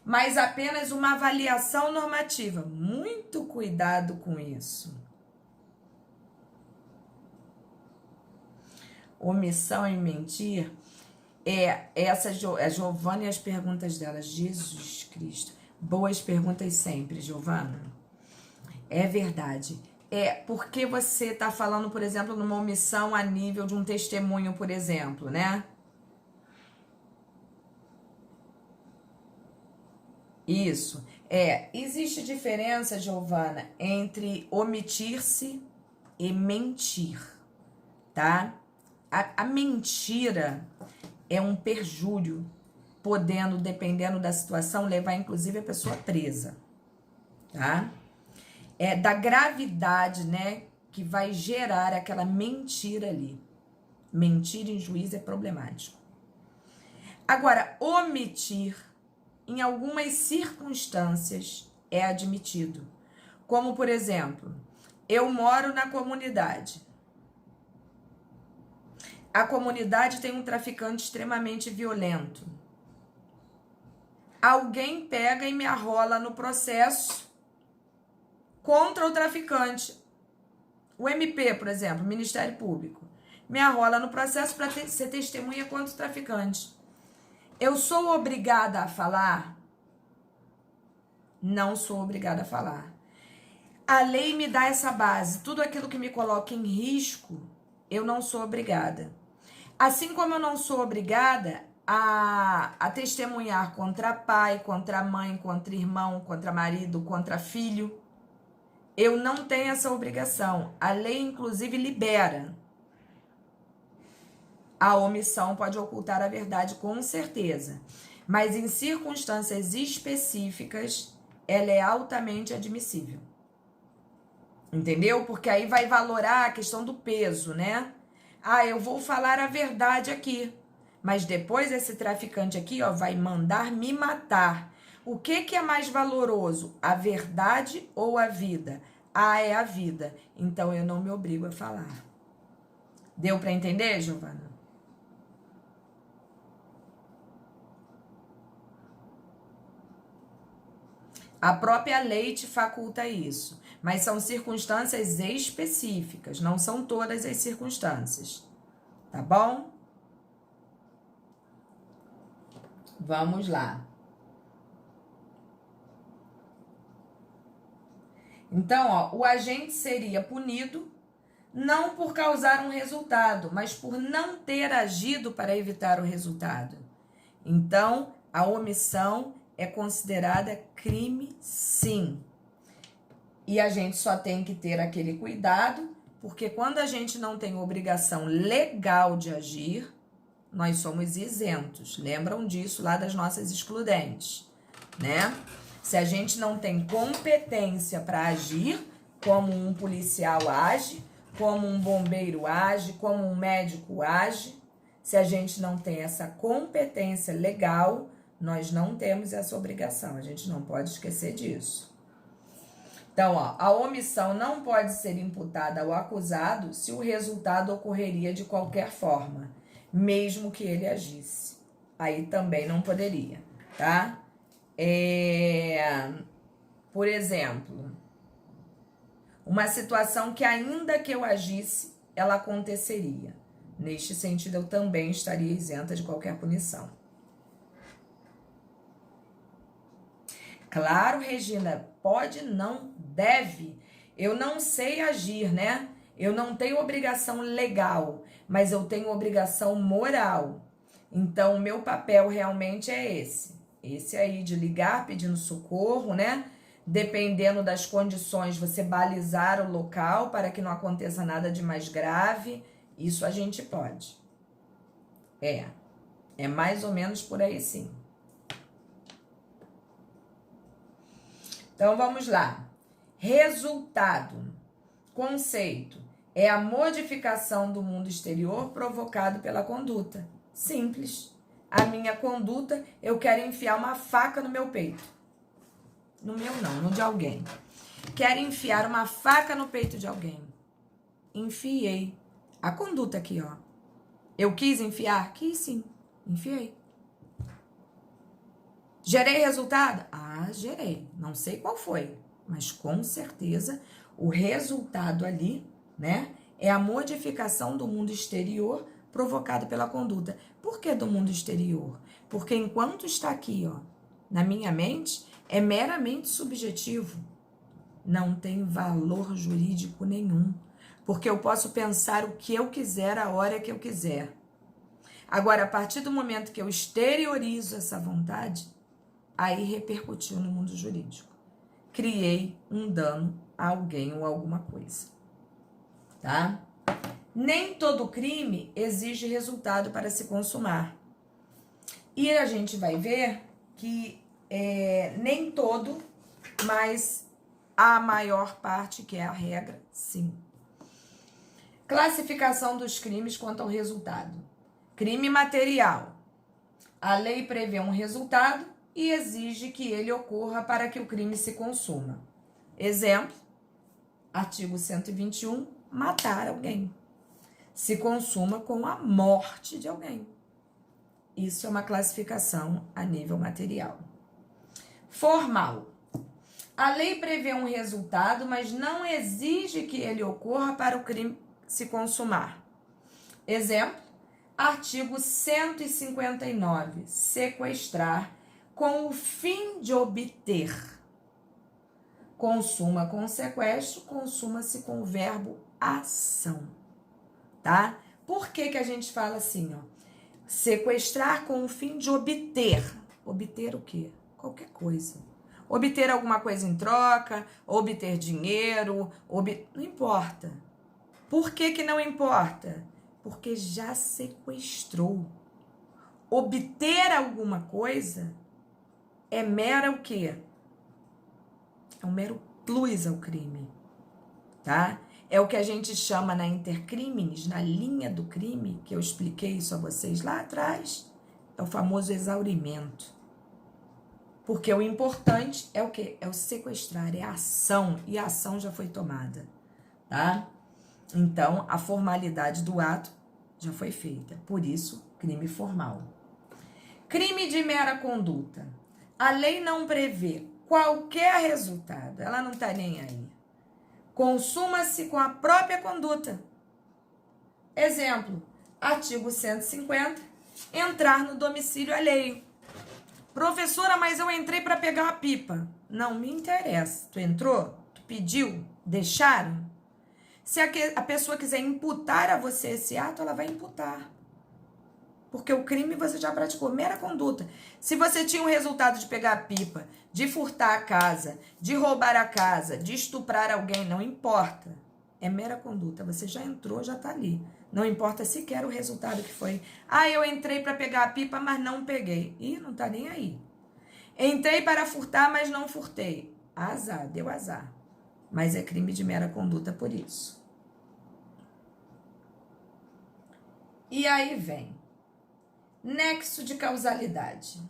mas apenas uma avaliação normativa. Muito cuidado com isso. Omissão e mentir a Giovana e as perguntas dela. Jesus Cristo. Boas perguntas sempre, Giovana. É verdade. Porque você está falando, por exemplo, numa omissão a nível de um testemunho, por exemplo, né? Isso. Existe diferença, Giovana, entre omitir-se e mentir, tá? A mentira é um perjúrio, podendo, dependendo da situação, levar inclusive a pessoa presa, tá? É da gravidade, né, que vai gerar aquela mentira ali. Mentir em juízo é problemático. Agora, omitir, em algumas circunstâncias, é admitido. Como, por exemplo, eu moro na comunidade. A comunidade tem um traficante extremamente violento. Alguém pega e me arrola no processo contra o traficante. O MP, por exemplo, o Ministério Público, me arrola no processo para ser testemunha contra o traficante. Eu sou obrigada a falar? Não sou obrigada a falar. A lei me dá essa base. Tudo aquilo que me coloca em risco, eu não sou obrigada. Assim como eu não sou obrigada a testemunhar contra pai, contra mãe, contra irmão, contra marido, contra filho. Eu não tenho essa obrigação. A lei, inclusive, libera. A omissão pode ocultar a verdade, com certeza. Mas em circunstâncias específicas, ela é altamente admissível. Entendeu? Porque aí vai valorar a questão do peso, né? Ah, eu vou falar a verdade aqui. Mas depois esse traficante aqui, ó, vai mandar me matar. O que é mais valoroso? A verdade ou a vida? Ah, é a vida. Então eu não me obrigo a falar. Deu para entender, Giovana? A própria lei te faculta isso, mas são circunstâncias específicas, não são todas as circunstâncias, tá bom? Vamos lá. Então, ó, o agente seria punido não por causar um resultado, mas por não ter agido para evitar o resultado. Então, a omissão é considerada crime, sim. E a gente só tem que ter aquele cuidado, porque quando a gente não tem obrigação legal de agir, nós somos isentos. Lembram disso lá das nossas excludentes, né? Se a gente não tem competência para agir, como um policial age, como um bombeiro age, como um médico age, se a gente não tem essa competência legal, nós não temos essa obrigação. A gente não pode esquecer disso. Então, ó, a omissão não pode ser imputada ao acusado se o resultado ocorreria de qualquer forma, mesmo que ele agisse. Aí também não poderia, tá? Por exemplo, uma situação que ainda que eu agisse, ela aconteceria. Neste sentido, eu também estaria isenta de qualquer punição. Claro, Regina, pode, não, deve. Eu não sei agir, né? Eu não tenho obrigação legal, mas eu tenho obrigação moral. Então, o meu papel realmente é esse. Esse aí de ligar pedindo socorro, né? Dependendo das condições, você balizar o local para que não aconteça nada de mais grave. Isso a gente pode. É mais ou menos por aí, sim. Então, vamos lá. Resultado. Conceito. É a modificação do mundo exterior provocado pela conduta. Simples. A minha conduta, eu quero enfiar uma faca no meu peito. No meu não, no de alguém. Quero enfiar uma faca no peito de alguém. Enfiei. A conduta aqui, ó. Eu quis enfiar? Quis sim. Enfiei. Gerei resultado? Ah, gerei. Não sei qual foi, mas com certeza o resultado ali, né, é a modificação do mundo exterior provocado pela conduta. Por que do mundo exterior? Porque enquanto está aqui, ó, na minha mente, é meramente subjetivo. Não tem valor jurídico nenhum. Porque eu posso pensar o que eu quiser a hora que eu quiser. Agora, a partir do momento que eu exteriorizo essa vontade, aí repercutiu no mundo jurídico. Criei um dano a alguém ou alguma coisa. tá? Nem todo crime exige resultado para se consumar. E a gente vai ver que nem todo, mas a maior parte, que é a regra, sim. Classificação dos crimes quanto ao resultado. Crime material. A lei prevê um resultado e exige que ele ocorra para que o crime se consuma. Exemplo, artigo 121, matar alguém. Se consuma com a morte de alguém. Isso é uma classificação a nível material. Formal. A lei prevê um resultado, mas não exige que ele ocorra para o crime se consumar. Exemplo, artigo 159, sequestrar com o fim de obter. Consuma com sequestro, consuma-se com o verbo ação, tá? Por que que a gente fala assim, ó? Sequestrar com o fim de obter. Obter o quê? Qualquer coisa. Obter alguma coisa em troca, obter dinheiro, não importa. Por que que não importa? Porque já sequestrou. Obter alguma coisa é mera o quê? É um mero plus ao crime, tá? É o que a gente chama na intercrimes, na linha do crime, que eu expliquei isso a vocês lá atrás, é o famoso exaurimento. Porque o importante é o quê? É o sequestrar, é a ação, e a ação já foi tomada, tá? Então, a formalidade do ato já foi feita, por isso, crime formal. Crime de mera conduta. A lei não prevê qualquer resultado, ela não tá nem aí. Consuma-se com a própria conduta. Exemplo, artigo 150, entrar no domicílio alheio. Professora, mas eu entrei para pegar uma pipa. Não me interessa. Tu entrou? Tu pediu? Deixaram? Se a pessoa quiser imputar a você esse ato, ela vai imputar. Porque o crime você já praticou, mera conduta. Se você tinha o resultado de pegar a pipa, de furtar a casa, de roubar a casa, de estuprar alguém, não importa. É mera conduta. Você já entrou, já tá ali. Não importa sequer o resultado que foi. Ah, eu entrei para pegar a pipa, mas não peguei. Ih, não tá nem aí. Entrei para furtar, mas não furtei. Azar, deu azar. Mas é crime de mera conduta por isso. E aí vem nexo de causalidade.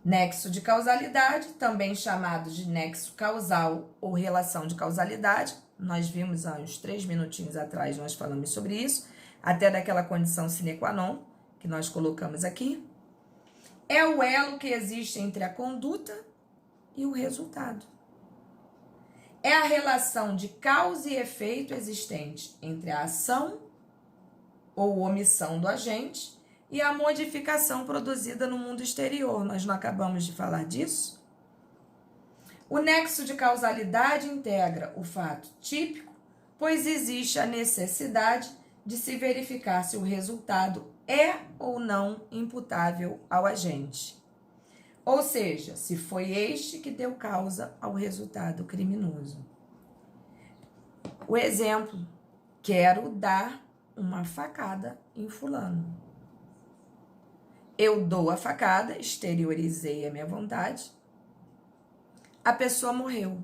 Nexo de causalidade, também chamado de nexo causal ou relação de causalidade. Nós vimos há uns 3 minutinhos atrás, nós falamos sobre isso, até daquela condição sine qua non, que nós colocamos aqui. É o elo que existe entre a conduta e o resultado. É a relação de causa e efeito existente entre a ação ou omissão do agente e a modificação produzida no mundo exterior. Nós não acabamos de falar disso? O nexo de causalidade integra o fato típico, pois existe a necessidade de se verificar se o resultado é ou não imputável ao agente. Ou seja, se foi este que deu causa ao resultado criminoso. O exemplo, quero dar uma facada em fulano. Eu dou a facada, exteriorizei a minha vontade, a pessoa morreu.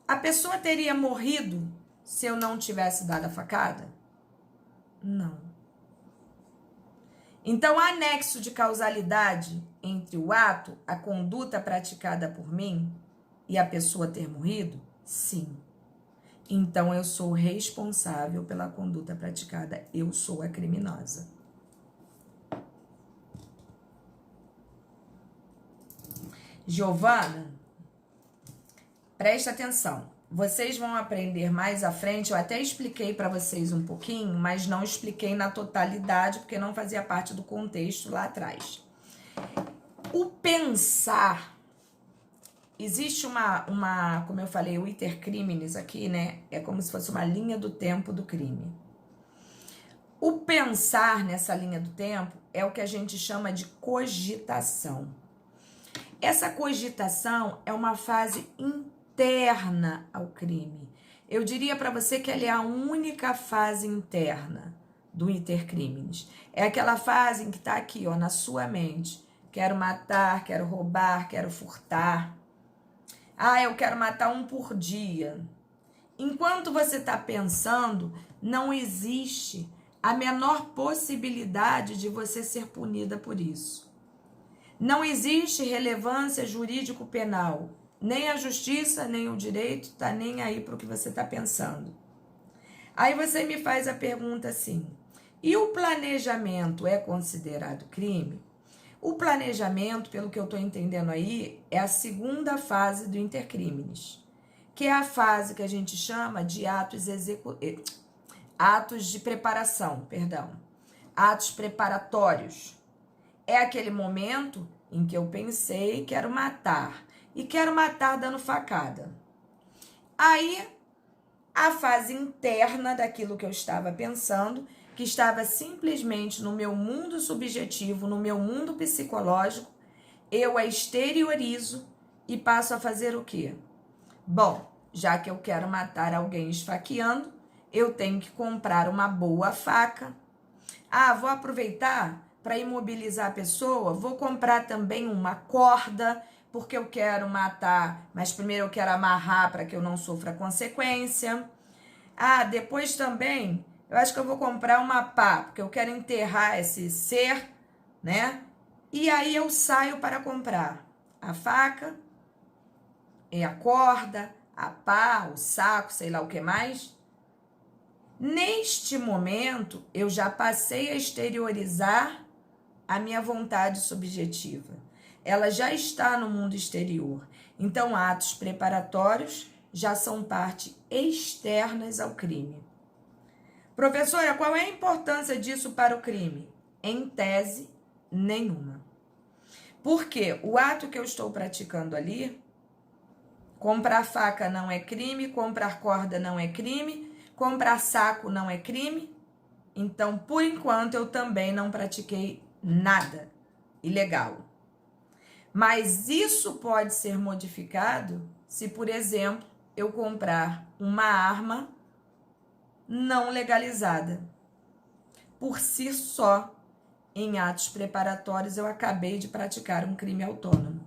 A pessoa teria morrido se eu não tivesse dado a facada? Não. Então, há nexo de causalidade entre o ato, a conduta praticada por mim e a pessoa ter morrido? Sim. Então, eu sou responsável pela conduta praticada. Eu sou a criminosa. Giovana, presta atenção. Vocês vão aprender mais à frente. Eu até expliquei para vocês um pouquinho, mas não expliquei na totalidade, porque não fazia parte do contexto lá atrás. O pensar, existe uma, como eu falei, o iter criminis aqui, né? É como se fosse uma linha do tempo do crime. O pensar nessa linha do tempo é o que a gente chama de cogitação. Essa cogitação é uma fase interna ao crime, eu diria para você que ela é a única fase interna do intercrimes. É aquela fase em que está aqui, ó, na sua mente. Quero matar, quero roubar, quero furtar. Ah, eu quero matar um por dia. Enquanto você está pensando, não existe a menor possibilidade de você ser punida por isso. Não existe relevância jurídico-penal. Nem a justiça, nem o direito está nem aí para o que você está pensando. Aí você me faz a pergunta assim, e o planejamento é considerado crime? O planejamento, pelo que eu estou entendendo aí, é a segunda fase do intercrimes, que é a fase que a gente chama de atos de preparação, atos preparatórios. É aquele momento em que eu pensei, quero matar, e quero matar dando facada. Aí, a fase interna daquilo que eu estava pensando, que estava simplesmente no meu mundo subjetivo, no meu mundo psicológico, eu a exteriorizo e passo a fazer o quê? Bom, já que eu quero matar alguém esfaqueando, eu tenho que comprar uma boa faca. Ah, vou aproveitar para imobilizar a pessoa, vou comprar também uma corda, porque eu quero matar, mas primeiro eu quero amarrar para que eu não sofra consequência. Ah, depois também, eu acho que eu vou comprar uma pá, porque eu quero enterrar esse ser, né? E aí eu saio para comprar a faca, e a corda, a pá, o saco, sei lá o que mais. Neste momento, eu já passei a exteriorizar a minha vontade subjetiva. Ela já está no mundo exterior. Então, atos preparatórios já são parte externas ao crime. Professora, qual é a importância disso para o crime? Em tese, nenhuma. Porque o ato que eu estou praticando ali, comprar faca não é crime, comprar corda não é crime, comprar saco não é crime. Então, por enquanto, eu também não pratiquei nada ilegal. Mas isso pode ser modificado se, por exemplo, eu comprar uma arma não legalizada. Por si só, em atos preparatórios, eu acabei de praticar um crime autônomo.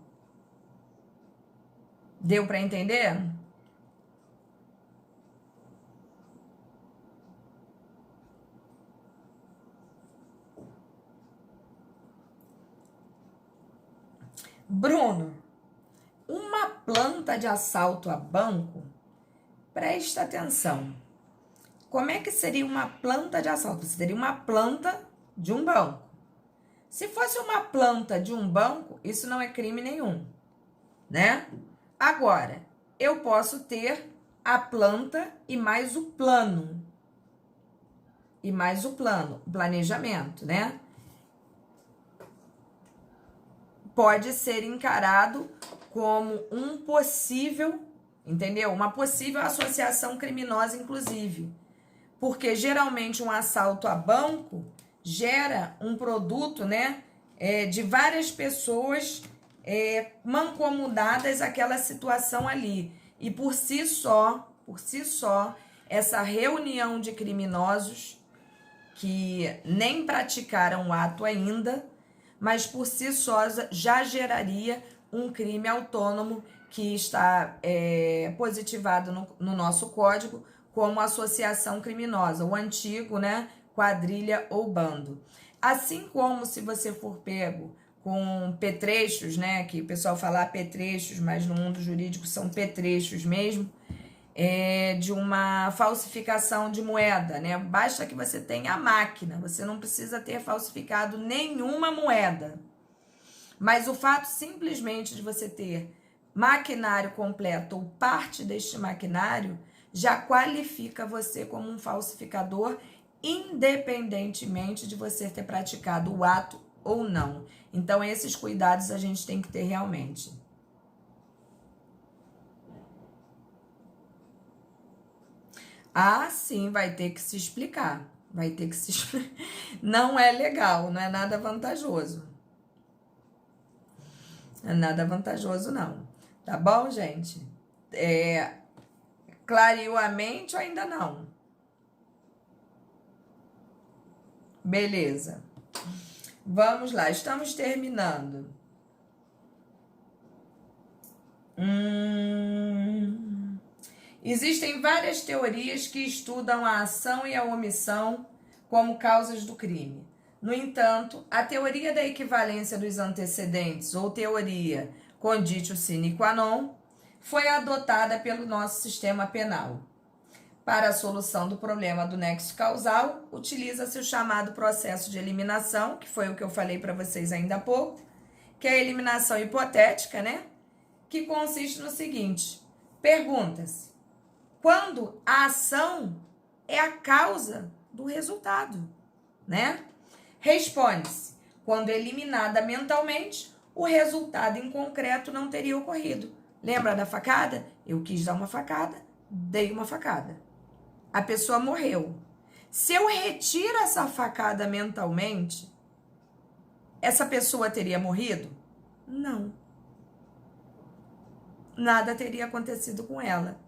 Deu para entender? Bruno, uma planta de assalto a banco, presta atenção. Como é que seria uma planta de assalto? Seria uma planta de um banco. Se fosse uma planta de um banco, isso não é crime nenhum, né? Agora, eu posso ter a planta e mais o plano. E mais o plano, o planejamento, né? Pode ser encarado como um possível, entendeu? Uma possível associação criminosa, inclusive. Porque geralmente um assalto a banco gera um produto, né, de várias pessoas mancomunadas àquela situação ali. E por si só, essa reunião de criminosos que nem praticaram o ato ainda, mas por si só já geraria um crime autônomo que está positivado no nosso código como associação criminosa, o antigo, né, quadrilha ou bando. Assim como se você for pego com petrechos, né, que o pessoal fala apetrechos, mas no mundo jurídico são petrechos mesmo, de uma falsificação de moeda, né? Basta que você tenha a máquina, você não precisa ter falsificado nenhuma moeda. Mas o fato simplesmente de você ter maquinário completo ou parte deste maquinário já qualifica você como um falsificador, independentemente de você ter praticado o ato ou não. Então, esses cuidados a gente tem que ter realmente. Ah, sim, vai ter que se explicar. Vai ter que se explicar. Não é legal, não é nada vantajoso. Não é nada vantajoso, não. Tá bom, gente? Clareou a mente ou ainda não? Beleza. Vamos lá, estamos terminando. Existem várias teorias que estudam a ação e a omissão como causas do crime. No entanto, a teoria da equivalência dos antecedentes, ou teoria conditio sine qua non, foi adotada pelo nosso sistema penal. Para a solução do problema do nexo causal, utiliza-se o chamado processo de eliminação, que foi o que eu falei para vocês ainda há pouco, que é a eliminação hipotética, né? Que consiste no seguinte: pergunta-se, quando a ação é a causa do resultado, né? Responde-se, quando eliminada mentalmente, o resultado em concreto não teria ocorrido. Lembra da facada? Eu quis dar uma facada, dei uma facada. A pessoa morreu. Se eu retiro essa facada mentalmente, essa pessoa teria morrido? Não. Nada teria acontecido com ela.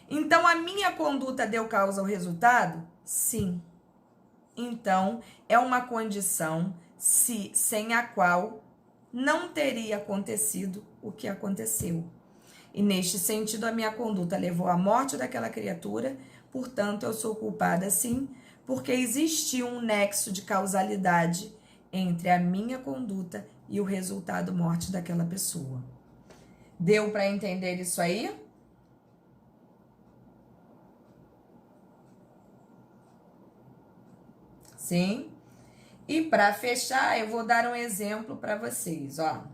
Então, a minha conduta deu causa ao resultado? Sim. Então, é uma condição sem a qual não teria acontecido o que aconteceu. E neste sentido, a minha conduta levou à morte daquela criatura, portanto, eu sou culpada sim, porque existiu um nexo de causalidade entre a minha conduta e o resultado morte daquela pessoa. Deu para entender isso aí? Sim. E para fechar, eu vou dar um exemplo para vocês, ó.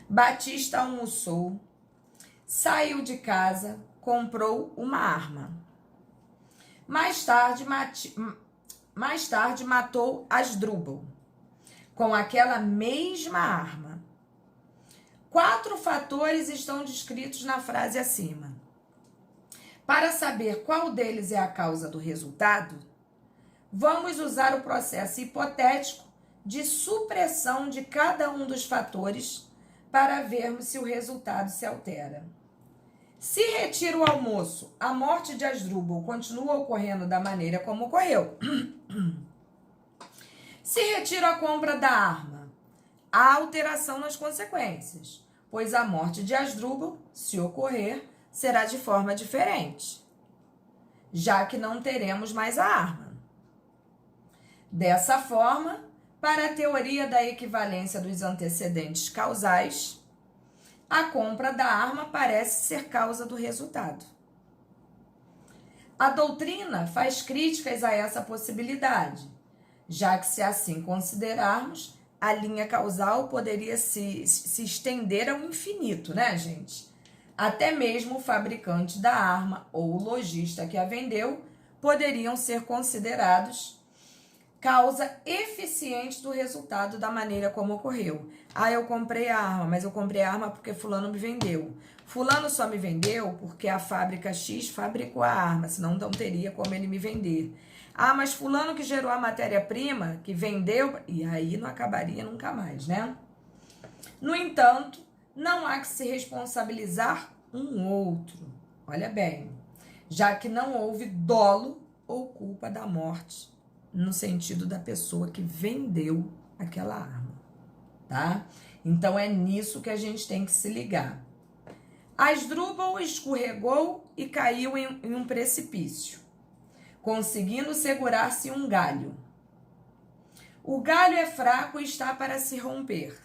Batista almoçou, saiu de casa, comprou uma arma. Mais tarde matou Asdrúbal com aquela mesma arma. 4 fatores estão descritos na frase acima. Para saber qual deles é a causa do resultado, vamos usar o processo hipotético de supressão de cada um dos fatores para vermos se o resultado se altera. Se retira o almoço, a morte de Asdrúbal continua ocorrendo da maneira como ocorreu. Se retira a compra da arma, há alteração nas consequências, pois a morte de Asdrúbal, se ocorrer, será de forma diferente, já que não teremos mais a arma. Dessa forma, para a teoria da equivalência dos antecedentes causais, a compra da arma parece ser causa do resultado. A doutrina faz críticas a essa possibilidade, já que, se assim considerarmos, a linha causal poderia se estender ao infinito, né, gente? Até mesmo o fabricante da arma ou o lojista que a vendeu poderiam ser considerados causa eficiente do resultado da maneira como ocorreu. Ah, eu comprei a arma, mas eu comprei a arma porque fulano me vendeu. Fulano só me vendeu porque a fábrica X fabricou a arma, senão não teria como ele me vender. Ah, mas fulano que gerou a matéria-prima, que vendeu, e aí não acabaria nunca mais, né? No entanto, não há que se responsabilizar um outro. Olha bem, já que não houve dolo ou culpa da morte, no sentido da pessoa que vendeu aquela arma, tá? Então é nisso que a gente tem que se ligar. Asdrúbal escorregou e caiu em um precipício, conseguindo segurar-se em um galho. O galho é fraco e está para se romper.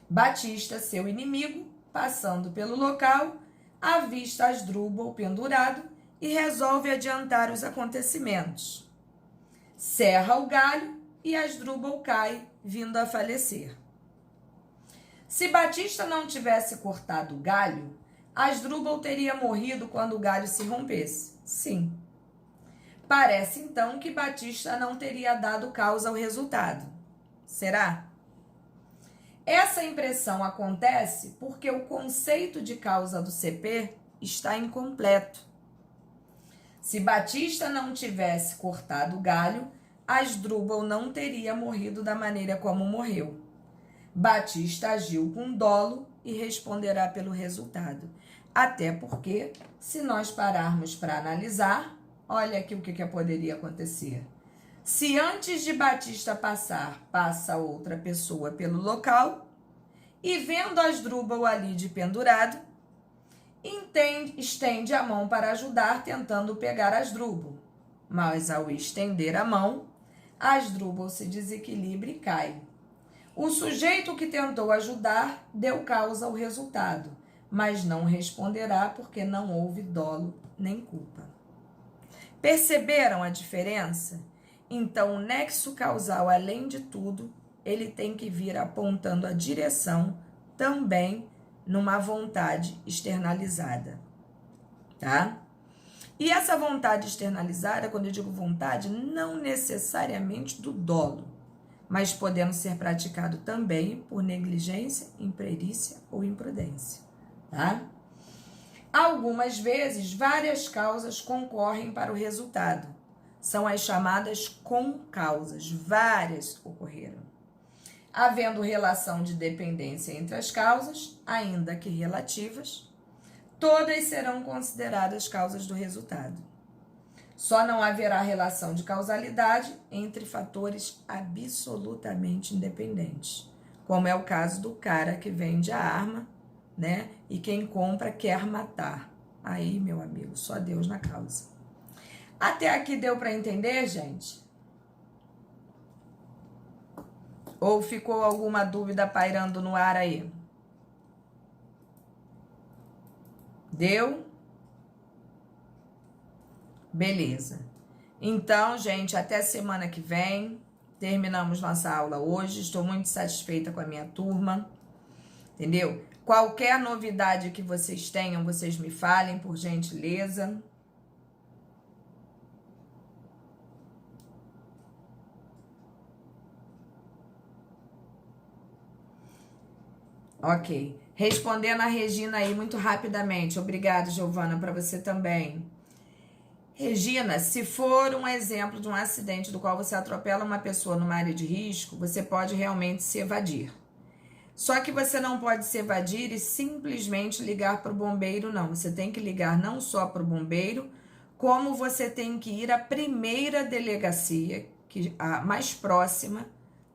Batista, seu inimigo, passando pelo local, avista Asdrúbal pendurado e resolve adiantar os acontecimentos. Serra o galho e Asdrúbal cai, vindo a falecer. Se Batista não tivesse cortado o galho, Asdrúbal teria morrido quando o galho se rompesse. Sim. Parece então que Batista não teria dado causa ao resultado. Será? Essa impressão acontece porque o conceito de causa do CP está incompleto. Se Batista não tivesse cortado o galho, Asdrúbal não teria morrido da maneira como morreu. Batista agiu com dolo e responderá pelo resultado. Até porque, se nós pararmos para analisar, olha aqui o que poderia acontecer. Se antes de Batista passar, passa outra pessoa pelo local, e vendo Asdrúbal ali de pendurado, estende a mão para ajudar, tentando pegar Asdrúbal. Mas ao estender a mão, Asdrúbal se desequilibra e cai. O sujeito que tentou ajudar deu causa ao resultado, mas não responderá porque não houve dolo nem culpa. Perceberam a diferença? Então, o nexo causal, além de tudo, ele tem que vir apontando a direção também numa vontade externalizada, tá? E essa vontade externalizada, quando eu digo vontade, não necessariamente do dolo, mas podendo ser praticado também por negligência, imperícia ou imprudência, tá? Algumas vezes, várias causas concorrem para o resultado. São as chamadas concausas, várias ocorreram. Havendo relação de dependência entre as causas, ainda que relativas, todas serão consideradas causas do resultado. Só não haverá relação de causalidade entre fatores absolutamente independentes, como é o caso do cara que vende a arma, né? E quem compra quer matar. Aí, meu amigo, só Deus na causa. Até aqui deu para entender, gente? Ou ficou alguma dúvida pairando no ar aí? Deu? Beleza. Então, gente, até semana que vem. Terminamos nossa aula hoje. Estou muito satisfeita com a minha turma. Entendeu? Qualquer novidade que vocês tenham, vocês me falem, por gentileza. Ok. Respondendo a Regina aí muito rapidamente. Obrigada, Giovana, para você também. Regina, se for um exemplo de um acidente do qual você atropela uma pessoa numa área de risco, você pode realmente se evadir. Só que você não pode se evadir e simplesmente ligar para o bombeiro, não. Você tem que ligar não só para o bombeiro, como você tem que ir à primeira delegacia, a mais próxima,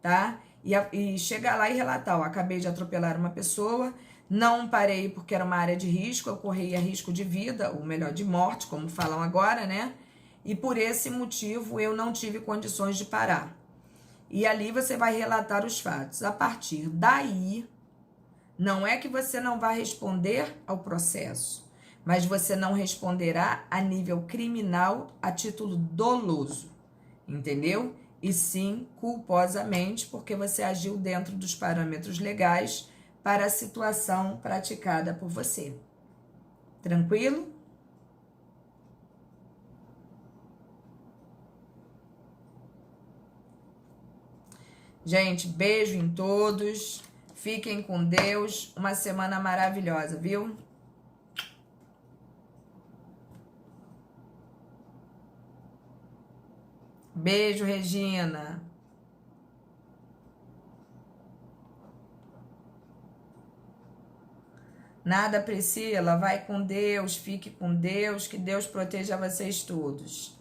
tá? E chegar lá e relatar, ó, acabei de atropelar uma pessoa, não parei porque era uma área de risco, eu corria risco de vida, ou melhor, de morte, como falam agora, né? E por esse motivo eu não tive condições de parar. E ali você vai relatar os fatos. A partir daí, não é que você não vai responder ao processo, mas você não responderá a nível criminal a título doloso, entendeu? E sim culposamente, porque você agiu dentro dos parâmetros legais para a situação praticada por você. Tranquilo? Gente, beijo em todos. Fiquem com Deus. Uma semana maravilhosa, viu? Beijo, Regina. Nada, Priscila. Vai com Deus, fique com Deus, que Deus proteja vocês todos.